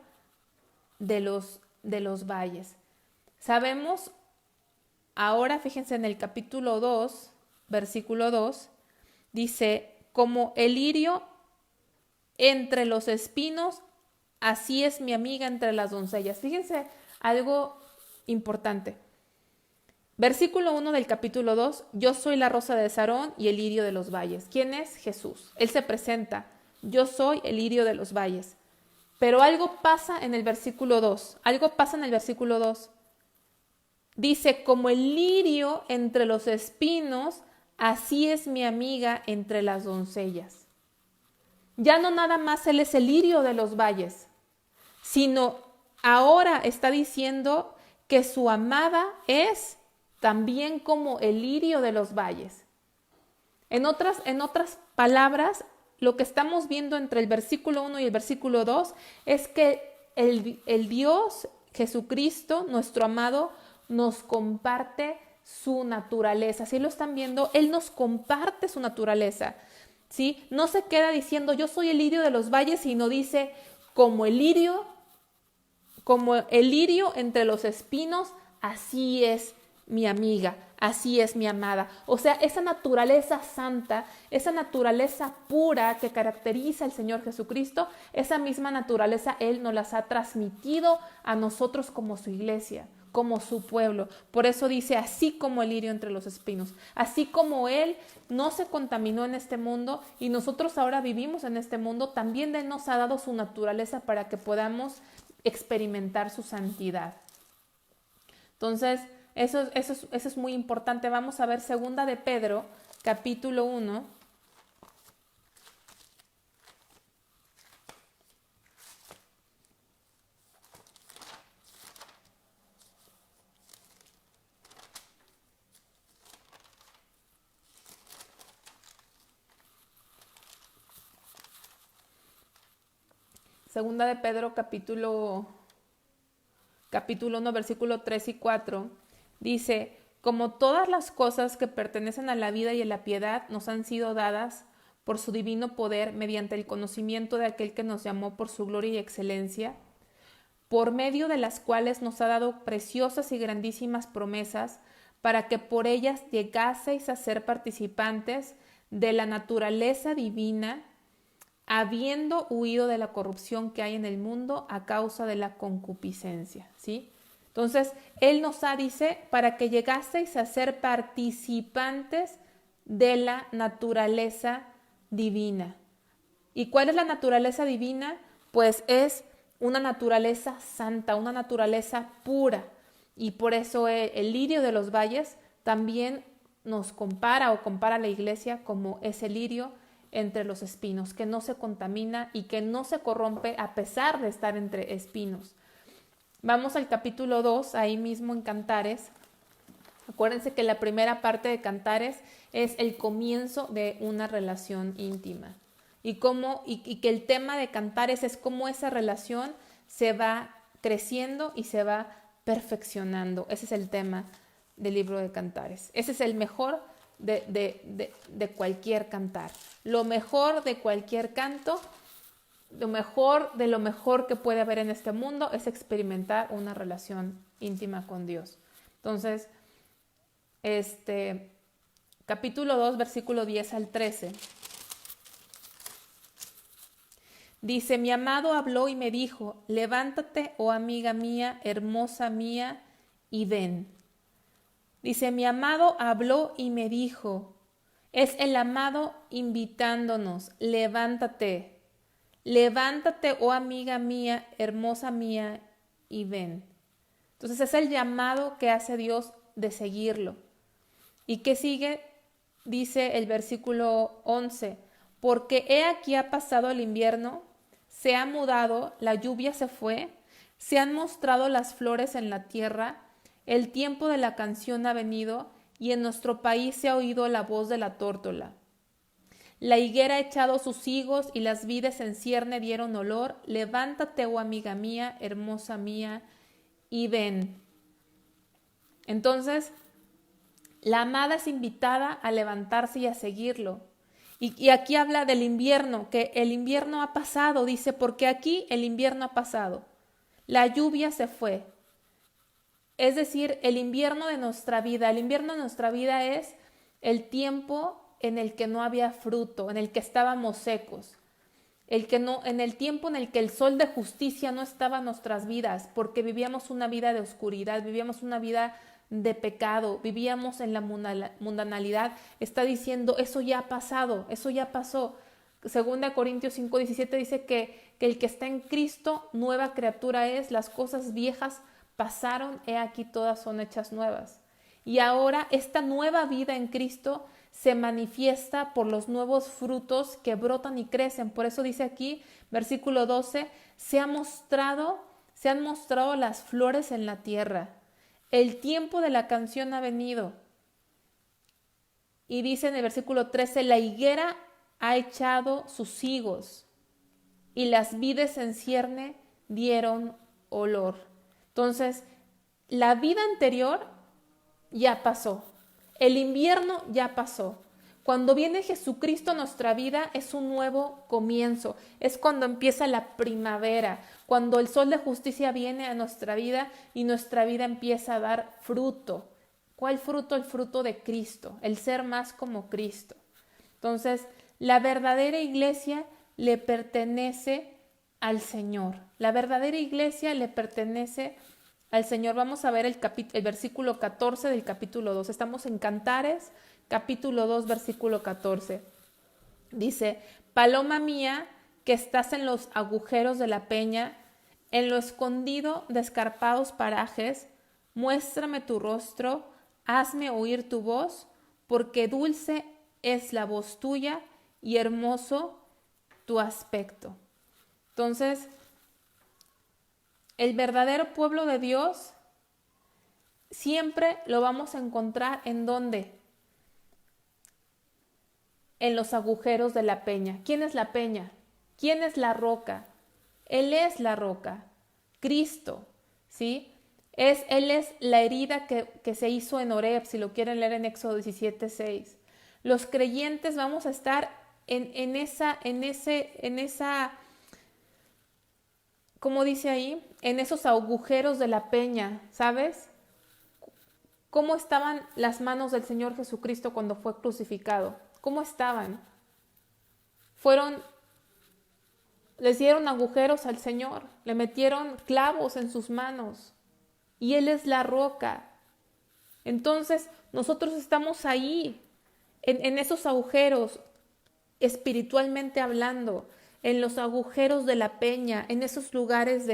de los valles. Sabemos, ahora fíjense en el capítulo 2, versículo 2, dice, como el lirio entre los espinos, así es mi amiga entre las doncellas. Fíjense algo importante. Versículo 1 del capítulo 2, yo soy la rosa de Sarón y el lirio de los valles. ¿Quién es? Jesús. Él se presenta, yo soy el lirio de los valles. Pero algo pasa en el versículo 2, Dice, como el lirio entre los espinos, así es mi amiga entre las doncellas. Ya no nada más Él es el lirio de los valles, sino ahora está diciendo que su amada es también como el lirio de los valles. En otras palabras, lo que estamos viendo entre el versículo 1 y el versículo 2 es que el Dios Jesucristo, nuestro amado, nos comparte su naturaleza. ¿Sí lo están viendo? Él nos comparte su naturaleza, ¿sí? No se queda diciendo yo soy el lirio de los valles, sino dice como el lirio entre los espinos, así es mi amiga, así es mi amada. O sea, esa naturaleza santa, esa naturaleza pura que caracteriza al Señor Jesucristo, esa misma naturaleza Él nos las ha transmitido a nosotros como su iglesia, como su pueblo. Por eso dice, así como el lirio entre los espinos, así como Él no se contaminó en este mundo y nosotros ahora vivimos en este mundo, también Él nos ha dado su naturaleza para que podamos experimentar su santidad. Entonces, eso es muy importante. Vamos a ver Segunda de Pedro, capítulo 1. Segunda de Pedro, capítulo 1, versículo 3 y 4, dice, como todas las cosas que pertenecen a la vida y a la piedad nos han sido dadas por su divino poder mediante el conocimiento de aquel que nos llamó por su gloria y excelencia, por medio de las cuales nos ha dado preciosas y grandísimas promesas, para que por ellas llegaseis a ser participantes de la naturaleza divina, habiendo huido de la corrupción que hay en el mundo a causa de la concupiscencia, ¿sí? Entonces, Él nos dice, para que llegaseis a ser participantes de la naturaleza divina. ¿Y cuál es la naturaleza divina? Pues es una naturaleza santa, una naturaleza pura. Y por eso el lirio de los valles también nos compara a la iglesia como ese lirio entre los espinos, que no se contamina y que no se corrompe a pesar de estar entre espinos. Vamos al capítulo 2, ahí mismo en Cantares. Acuérdense que la primera parte de Cantares es el comienzo de una relación íntima. Y que el tema de Cantares es cómo esa relación se va creciendo y se va perfeccionando. Ese es el tema del libro de Cantares. Ese es el mejor de cualquier cantar. Lo mejor de cualquier canto, lo mejor que puede haber en este mundo es experimentar una relación íntima con Dios. Entonces, capítulo 2, versículo 10 al 13. Dice, mi amado habló y me dijo, levántate, oh amiga mía, hermosa mía, y ven. Dice, mi amado habló y me dijo, es el amado invitándonos, levántate, oh amiga mía, hermosa mía, y ven. Entonces es el llamado que hace Dios de seguirlo. ¿Y qué sigue? Dice el versículo 11, porque he aquí ha pasado el invierno, se ha mudado, la lluvia se fue, se han mostrado las flores en la tierra, el tiempo de la canción ha venido y en nuestro país se ha oído la voz de la tórtola. La higuera ha echado sus higos y las vides en cierne dieron olor. Levántate, oh amiga mía, hermosa mía, y ven. Entonces, la amada es invitada a levantarse y a seguirlo. Y aquí habla del invierno, que el invierno ha pasado, dice, porque aquí el invierno ha pasado. La lluvia se fue. Es decir, el invierno de nuestra vida. El invierno de nuestra vida es el tiempo en el que no había fruto, en el que estábamos secos. En el tiempo en el que el sol de justicia no estaba en nuestras vidas, porque vivíamos una vida de oscuridad, vivíamos una vida de pecado, vivíamos en la mundanalidad. Está diciendo, eso ya ha pasado, eso ya pasó. 2 Corintios 5:17 dice que el que está en Cristo, nueva criatura es, las cosas viejas pasaron, he aquí todas son hechas nuevas. Y ahora esta nueva vida en Cristo se manifiesta por los nuevos frutos que brotan y crecen. Por eso dice aquí, versículo 12, se han mostrado las flores en la tierra. El tiempo de la canción ha venido. Y dice en el versículo 13, la higuera ha echado sus higos y las vides en cierne dieron olor. Entonces, la vida anterior ya pasó. El invierno ya pasó. Cuando viene Jesucristo a nuestra vida es un nuevo comienzo. Es cuando empieza la primavera, cuando el sol de justicia viene a nuestra vida y nuestra vida empieza a dar fruto. ¿Cuál fruto? El fruto de Cristo, el ser más como Cristo. Entonces, la verdadera iglesia le pertenece al Señor. La verdadera iglesia le pertenece al Señor. Vamos a ver el versículo 14 del capítulo 2. Estamos en Cantares, capítulo 2, versículo 14. Dice, paloma mía, que estás en los agujeros de la peña, en lo escondido de escarpados parajes, muéstrame tu rostro, hazme oír tu voz, porque dulce es la voz tuya y hermoso tu aspecto. Entonces, el verdadero pueblo de Dios siempre lo vamos a encontrar ¿en dónde? En los agujeros de la peña. ¿Quién es la peña? ¿Quién es la roca? Él es la roca, Cristo, ¿sí? Él es la herida que se hizo en Horeb, si lo quieren leer en Éxodo 17:6. Los creyentes vamos a estar en esa, ¿cómo dice ahí? En esos agujeros de la peña, ¿sabes? ¿Cómo estaban las manos del Señor Jesucristo cuando fue crucificado? ¿Cómo estaban? Les dieron agujeros al Señor, le metieron clavos en sus manos y Él es la roca. Entonces nosotros estamos ahí, en esos agujeros, espiritualmente hablando, en los agujeros de la peña, en esos lugares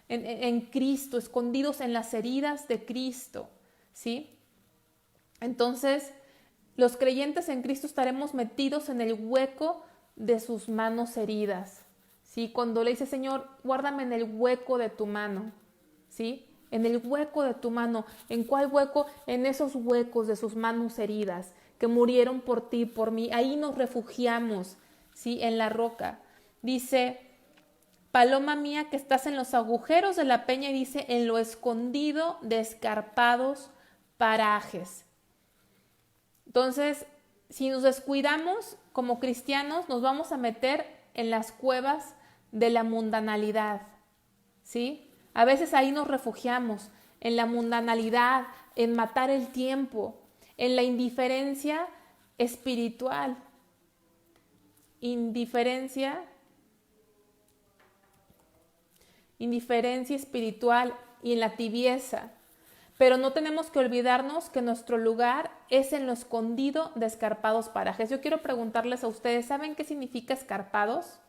en Cristo, escondidos en las heridas de Cristo, ¿sí? Entonces, los creyentes en Cristo estaremos metidos en el hueco de sus manos heridas, ¿sí? Cuando le dice, Señor, guárdame en el hueco de tu mano, ¿sí? En el hueco de tu mano. ¿En cuál hueco? En esos huecos de sus manos heridas que murieron por ti y por mí. Ahí nos refugiamos, ¿sí? En la roca. Dice, paloma mía, que estás en los agujeros de la peña, y dice, en lo escondido de escarpados parajes. Entonces, si nos descuidamos como cristianos, nos vamos a meter en las cuevas de la mundanalidad, ¿sí? A veces ahí nos refugiamos, en la mundanalidad, en matar el tiempo, en la indiferencia espiritual. Indiferencia espiritual y en la tibieza. Pero no tenemos que olvidarnos que nuestro lugar es en lo escondido de escarpados parajes. Yo quiero preguntarles a ustedes, ¿saben qué significa escarpados?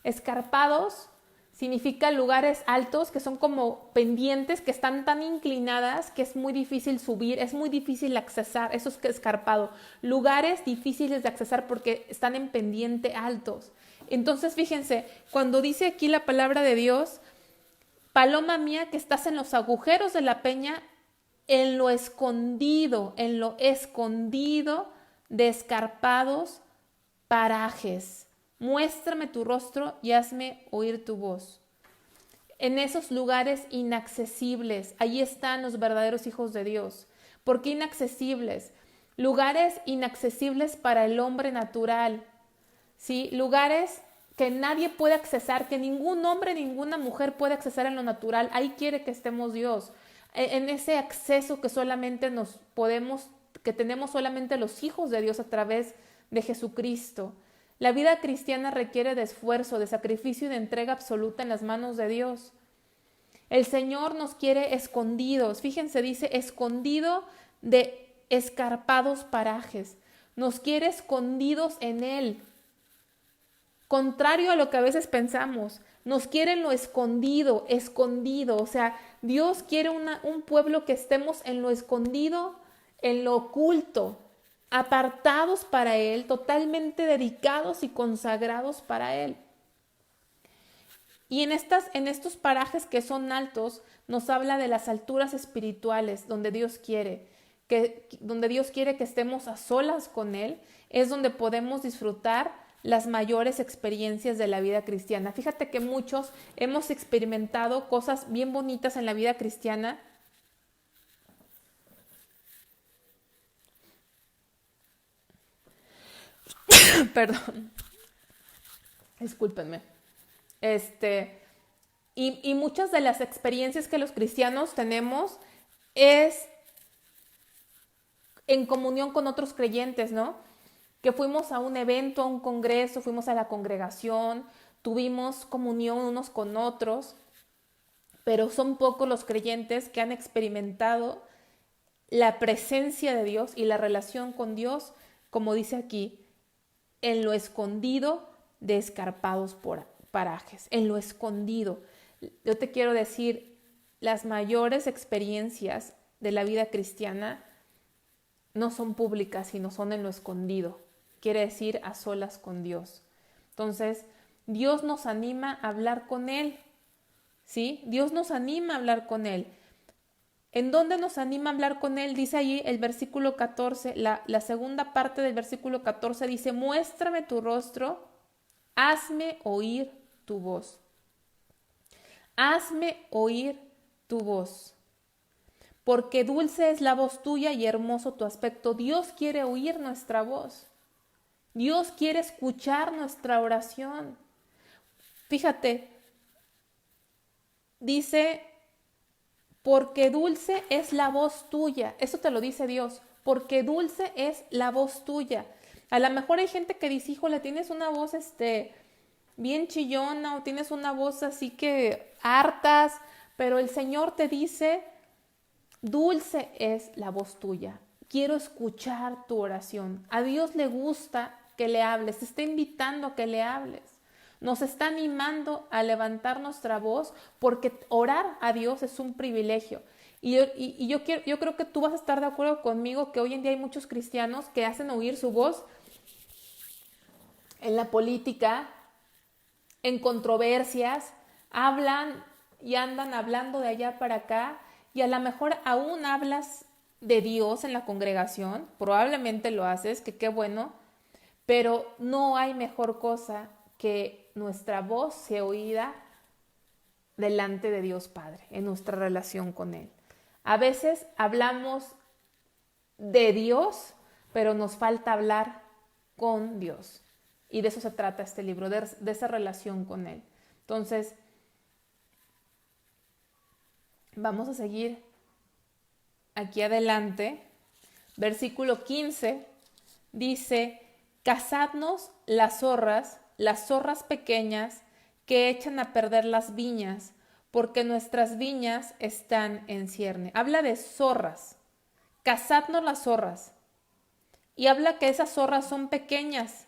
Escarpados significa lugares altos que son como pendientes, que están tan inclinadas que es muy difícil subir, es muy difícil accesar. Eso es escarpado. Lugares difíciles de accesar porque están en pendiente altos. Entonces, fíjense, cuando dice aquí la palabra de Dios, paloma mía, que estás en los agujeros de la peña, en lo escondido de escarpados parajes. Muéstrame tu rostro y hazme oír tu voz. En esos lugares inaccesibles, ahí están los verdaderos hijos de Dios. ¿Por qué inaccesibles? Lugares inaccesibles para el hombre natural, ¿sí? Lugares que nadie puede accesar, que ningún hombre, ninguna mujer puede accesar en lo natural. Ahí quiere que estemos Dios. En ese acceso que que tenemos solamente los hijos de Dios a través de Jesucristo. La vida cristiana requiere de esfuerzo, de sacrificio y de entrega absoluta en las manos de Dios. El Señor nos quiere escondidos. Fíjense, dice escondido de escarpados parajes. Nos quiere escondidos en Él. Contrario a lo que a veces pensamos, nos quiere en lo escondido. O sea, Dios quiere un pueblo que estemos en lo escondido, en lo oculto, apartados para Él, totalmente dedicados y consagrados para Él. Y en estos parajes que son altos, nos habla de las alturas espirituales, donde Dios quiere que estemos a solas con Él, es donde podemos disfrutar las mayores experiencias de la vida cristiana. Fíjate que muchos hemos experimentado cosas bien bonitas en la vida cristiana. Perdón, discúlpenme. Y muchas de las experiencias que los cristianos tenemos es en comunión con otros creyentes, ¿no? Que fuimos a un evento, a un congreso, fuimos a la congregación, tuvimos comunión unos con otros, pero son pocos los creyentes que han experimentado la presencia de Dios y la relación con Dios, como dice aquí, en lo escondido de escarpados parajes, en lo escondido. Yo te quiero decir, las mayores experiencias de la vida cristiana no son públicas, sino son en lo escondido. Quiere decir a solas con Dios. Entonces, Dios nos anima a hablar con Él, ¿sí? Dios nos anima a hablar con Él. ¿En dónde nos anima a hablar con Él? Dice allí el versículo 14, la segunda parte del versículo 14 dice, muéstrame tu rostro, hazme oír tu voz. Hazme oír tu voz. Porque dulce es la voz tuya y hermoso tu aspecto. Dios quiere oír nuestra voz. Dios quiere escuchar nuestra oración. Fíjate, dice, porque dulce es la voz tuya. Eso te lo dice Dios. Porque dulce es la voz tuya. A lo mejor hay gente que dice, híjole, tienes una voz bien chillona o tienes una voz así que hartas, pero el Señor te dice, dulce es la voz tuya. Quiero escuchar tu oración. A Dios le gusta que le hables. Te está invitando a que le hables. Nos está animando a levantar nuestra voz porque orar a Dios es un privilegio. Y yo creo que tú vas a estar de acuerdo conmigo que hoy en día hay muchos cristianos que hacen oír su voz en la política, en controversias, hablan y andan hablando de allá para acá y a lo mejor aún hablas de Dios en la congregación, probablemente lo haces, que qué bueno, pero no hay mejor cosa que nuestra voz sea oída delante de Dios Padre, en nuestra relación con Él. A veces hablamos de Dios, pero nos falta hablar con Dios. Y de eso se trata este libro, de esa relación con Él. Entonces, vamos a seguir aquí adelante. Versículo 15 dice, cazadnos las zorras pequeñas que echan a perder las viñas, porque nuestras viñas están en cierne. Habla de zorras, cazadnos las zorras. Y habla que esas zorras son pequeñas,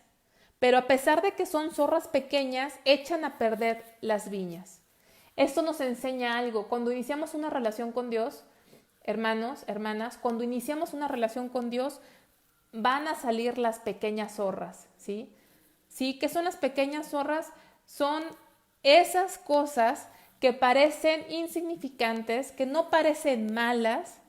pero a pesar de que son zorras pequeñas, echan a perder las viñas. Esto nos enseña algo. Cuando iniciamos una relación con Dios, hermanos, hermanas, cuando iniciamos una relación con Dios, van a salir las pequeñas zorras, ¿sí? ¿Sí? ¿Qué son las pequeñas zorras? Son esas cosas que parecen insignificantes, que no parecen malas,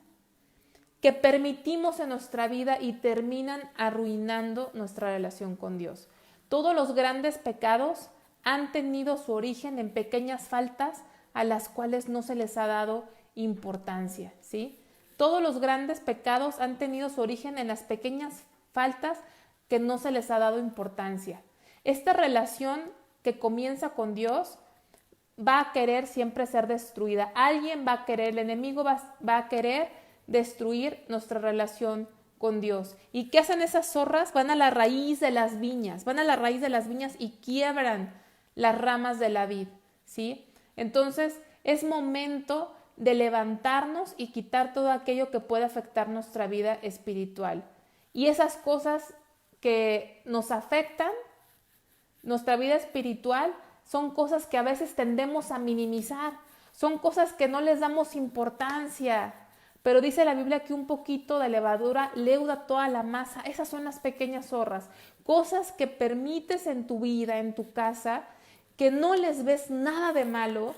que permitimos en nuestra vida y terminan arruinando nuestra relación con Dios. Todos los grandes pecados han tenido su origen en pequeñas faltas a las cuales no se les ha dado importancia, ¿sí? Todos los grandes pecados han tenido su origen en las pequeñas faltas que no se les ha dado importancia. Esta relación que comienza con Dios va a querer siempre ser destruida. Alguien va a querer, el enemigo va a querer destruir nuestra relación con Dios. ¿Y qué hacen esas zorras? Van a la raíz de las viñas, y quiebran las ramas de la vid, ¿sí? Entonces es momento de levantarnos y quitar todo aquello que pueda afectar nuestra vida espiritual. Y esas cosas que nos afectan, nuestra vida espiritual, son cosas que a veces tendemos a minimizar, son cosas que no les damos importancia, pero dice la Biblia que un poquito de levadura leuda toda la masa. Esas son las pequeñas zorras, cosas que permites en tu vida, en tu casa, que no les ves nada de malo,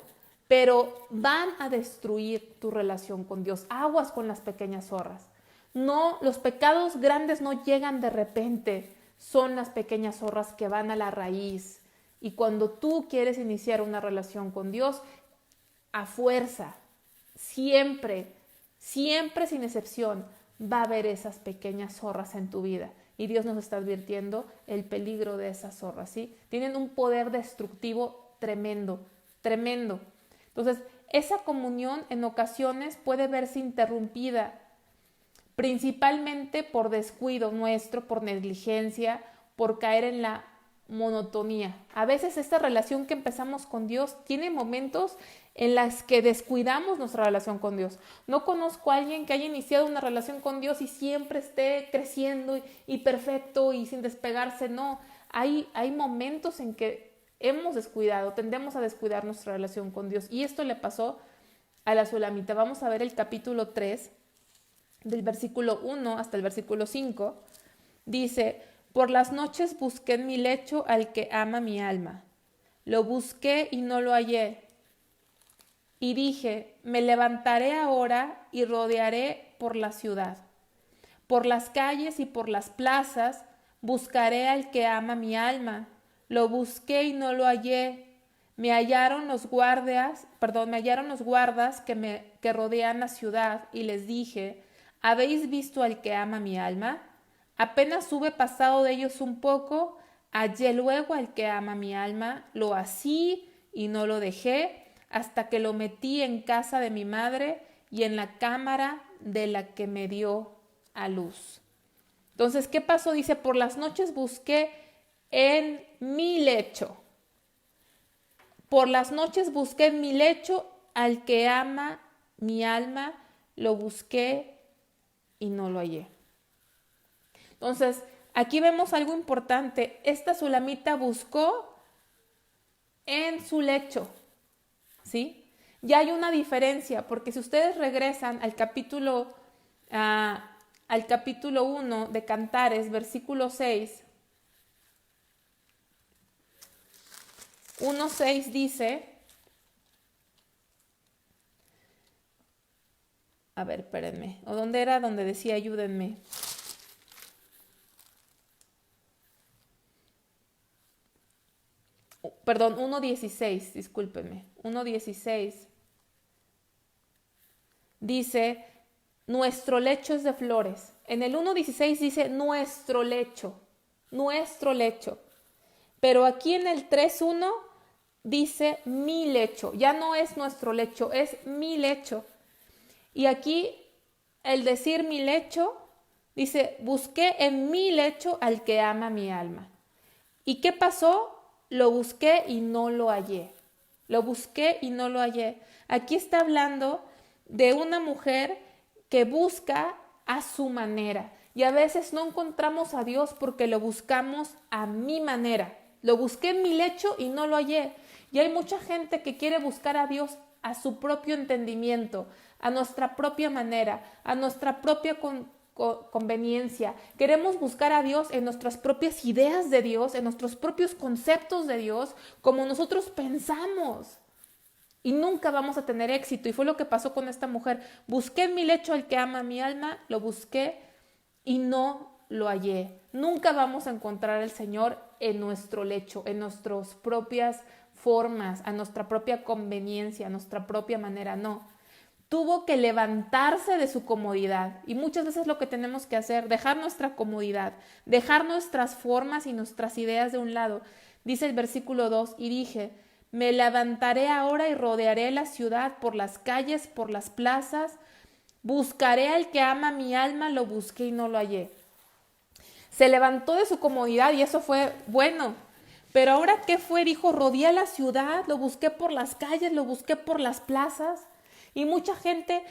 pero van a destruir tu relación con Dios. Aguas con las pequeñas zorras. No, los pecados grandes no llegan de repente, son las pequeñas zorras que van a la raíz. Y cuando tú quieres iniciar una relación con Dios, a fuerza, siempre sin excepción, va a haber esas pequeñas zorras en tu vida. Y Dios nos está advirtiendo el peligro de esas zorras, ¿sí? Tienen un poder destructivo tremendo, tremendo. Entonces, esa comunión en ocasiones puede verse interrumpida, principalmente por descuido nuestro, por negligencia, por caer en la monotonía. A veces esta relación que empezamos con Dios tiene momentos en las que descuidamos nuestra relación con Dios. No conozco a alguien que haya iniciado una relación con Dios y siempre esté creciendo y perfecto y sin despegarse. No, hay momentos en que hemos descuidado, tendemos a descuidar nuestra relación con Dios. Y esto le pasó a la Sulamita. Vamos a ver el capítulo 3, del versículo 1 hasta el versículo 5. Dice: por las noches busqué en mi lecho al que ama mi alma. Lo busqué y no lo hallé. Y dije: me levantaré ahora y rodearé por la ciudad. Por las calles y por las plazas buscaré al que ama mi alma. Lo busqué y no lo hallé. Me hallaron los guardas que rodean la ciudad, y les dije: ¿habéis visto al que ama mi alma? Apenas hube pasado de ellos un poco, hallé luego al que ama mi alma, lo así y no lo dejé, hasta que lo metí en casa de mi madre y en la cámara de la que me dio a luz. Entonces, ¿qué pasó? Dice: por las noches busqué en mi lecho. Por las noches busqué en mi lecho al que ama mi alma, lo busqué y no lo hallé. Entonces, aquí vemos algo importante. Esta Sulamita buscó en su lecho, ¿sí? Ya hay una diferencia, porque si ustedes regresan al capítulo 1 de Cantares, versículo 6, 1:6 dice, a ver, espérenme, ¿o dónde era donde decía ayúdenme? Perdón, 1:16, discúlpenme, 1:16 dice: nuestro lecho es de flores. En el 1:16 dice nuestro lecho, pero aquí en el 3:1 dice mi lecho. Ya no es nuestro lecho, es mi lecho. Y aquí el decir mi lecho dice: busqué en mi lecho al que ama mi alma. ¿Y qué pasó? Lo busqué y no lo hallé. Aquí está hablando de una mujer que busca a su manera. Y a veces no encontramos a Dios porque lo buscamos a mi manera. Lo busqué en mi lecho y no lo hallé. Y hay mucha gente que quiere buscar a Dios a su propio entendimiento, a nuestra propia manera, a nuestra propia conveniencia. Queremos buscar a Dios en nuestras propias ideas de Dios, en nuestros propios conceptos de Dios, como nosotros pensamos. y nunca vamos a tener éxito. Y fue lo que pasó con esta mujer. Busqué en mi lecho al que ama mi alma, lo busqué y no lo hallé. Nunca vamos a encontrar al Señor en nuestro lecho, en nuestras propias formas, a nuestra propia conveniencia, a nuestra propia manera, no. Tuvo que levantarse de su comodidad, y muchas veces lo que tenemos que hacer, dejar nuestra comodidad, dejar nuestras formas y nuestras ideas de un lado. Dice el versículo 2, y dije, me levantaré ahora y rodearé la ciudad por las calles, por las plazas, buscaré al que ama mi alma, lo busqué y no lo hallé. Se levantó de su comodidad y eso fue bueno. Pero ahora, ¿qué fue? Dijo, rodeé la ciudad, lo busqué por las calles, lo busqué por las plazas. Y mucha gente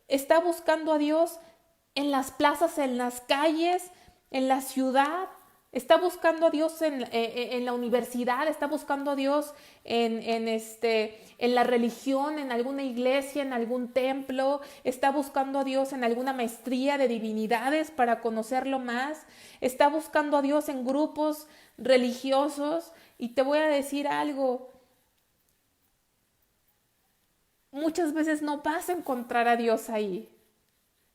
está buscando a Dios en las plazas, en las calles, en la ciudad. Está buscando a Dios en la universidad, está buscando a Dios en la religión, en alguna iglesia, en algún templo, está buscando a Dios en alguna maestría de divinidades para conocerlo más, está buscando a Dios en grupos religiosos. Y te voy a decir algo, muchas veces no vas a encontrar a Dios ahí.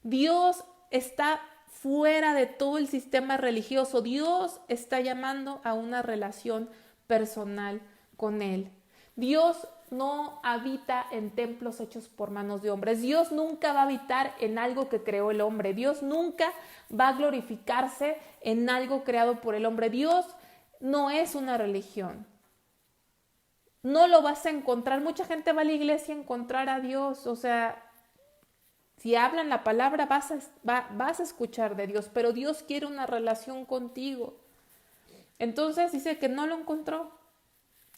Dios está fuera de todo el sistema religioso. Dios está llamando a una relación personal con Él. Dios no habita en templos hechos por manos de hombres. Dios nunca va a habitar en algo que creó el hombre. Dios nunca va a glorificarse en algo creado por el hombre. Dios no es una religión. No lo vas a encontrar. Mucha gente va a la iglesia a encontrar a Dios. O sea, si hablan la palabra vas a escuchar de Dios, pero Dios quiere una relación contigo. Entonces dice que no lo encontró.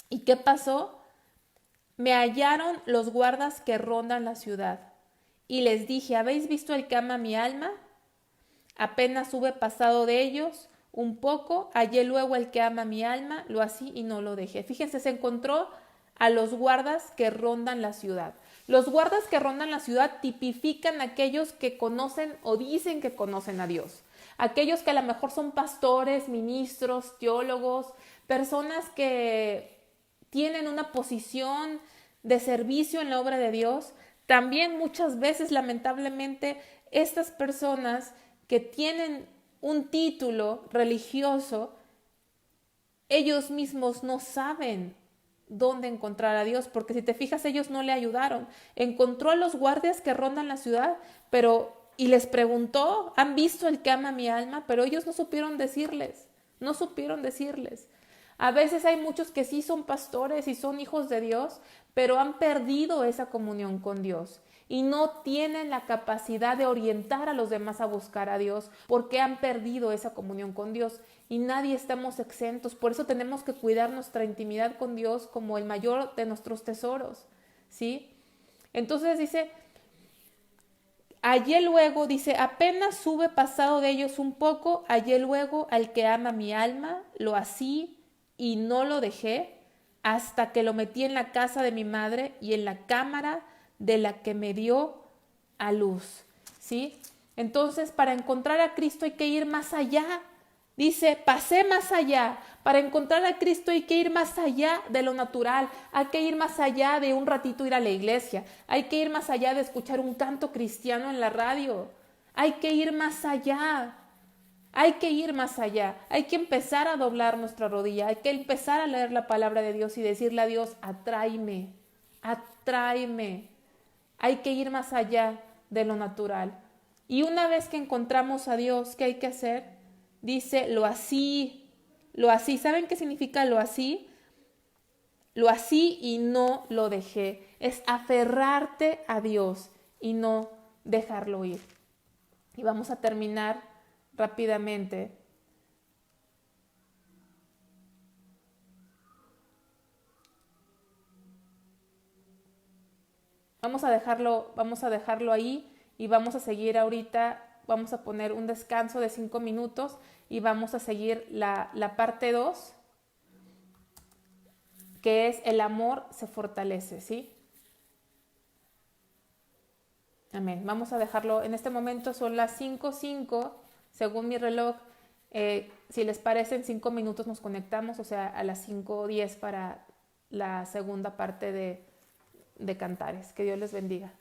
¿Y qué pasó? Me hallaron los guardas que rondan la ciudad. Y les dije, ¿habéis visto el que ama mi alma? Apenas hube pasado de ellos un poco, hallé luego el que ama mi alma, lo así y no lo dejé. Fíjense, se encontró a los guardas que rondan la ciudad. Los guardas que rondan la ciudad tipifican a aquellos que conocen o dicen que conocen a Dios. Aquellos que a lo mejor son pastores, ministros, teólogos, personas que tienen una posición de servicio en la obra de Dios. También muchas veces, lamentablemente, estas personas que tienen un título religioso, ellos mismos no saben dónde encontrar a Dios, porque si te fijas, ellos no le ayudaron. Encontró a los guardias que rondan la ciudad, y les preguntó, ¿han visto el que ama mi alma? Pero ellos no supieron decirles. A veces hay muchos que sí son pastores y son hijos de Dios, pero han perdido esa comunión con Dios y no tienen la capacidad de orientar a los demás a buscar a Dios porque han perdido esa comunión con Dios. Y nadie estamos exentos, por eso tenemos que cuidar nuestra intimidad con Dios como el mayor de nuestros tesoros, ¿sí? Entonces dice, hallé luego, dice, apenas hube pasado de ellos un poco, hallé luego al que ama mi alma, lo así y no lo dejé, hasta que lo metí en la casa de mi madre y en la cámara de la que me dio a luz, ¿sí? Entonces, para encontrar a Cristo hay que ir más allá. Dice, pasé más allá. Para encontrar a Cristo hay que ir más allá de lo natural. Hay que ir más allá de un ratito ir a la iglesia. Hay que ir más allá de escuchar un canto cristiano en la radio. Hay que ir más allá. Hay que ir más allá. Hay que empezar a doblar nuestra rodilla. Hay que empezar a leer la palabra de Dios y decirle a Dios, atráeme, atráeme. Hay que ir más allá de lo natural. Y una vez que encontramos a Dios, ¿qué hay que hacer? Dice, lo así. ¿Saben qué significa lo así? Lo así y no lo dejé. Es aferrarte a Dios y no dejarlo ir. Y vamos a terminar rápidamente. Vamos a dejarlo ahí y vamos a seguir ahorita. Vamos a poner un descanso de 5 minutos y vamos a seguir la parte 2, que es el amor se fortalece, ¿sí? Amén. Vamos a dejarlo, en este momento son las 5:05, según mi reloj. Si les parece, en 5 minutos nos conectamos, o sea, a las 5:10 para la segunda parte de Cantares. Que Dios les bendiga.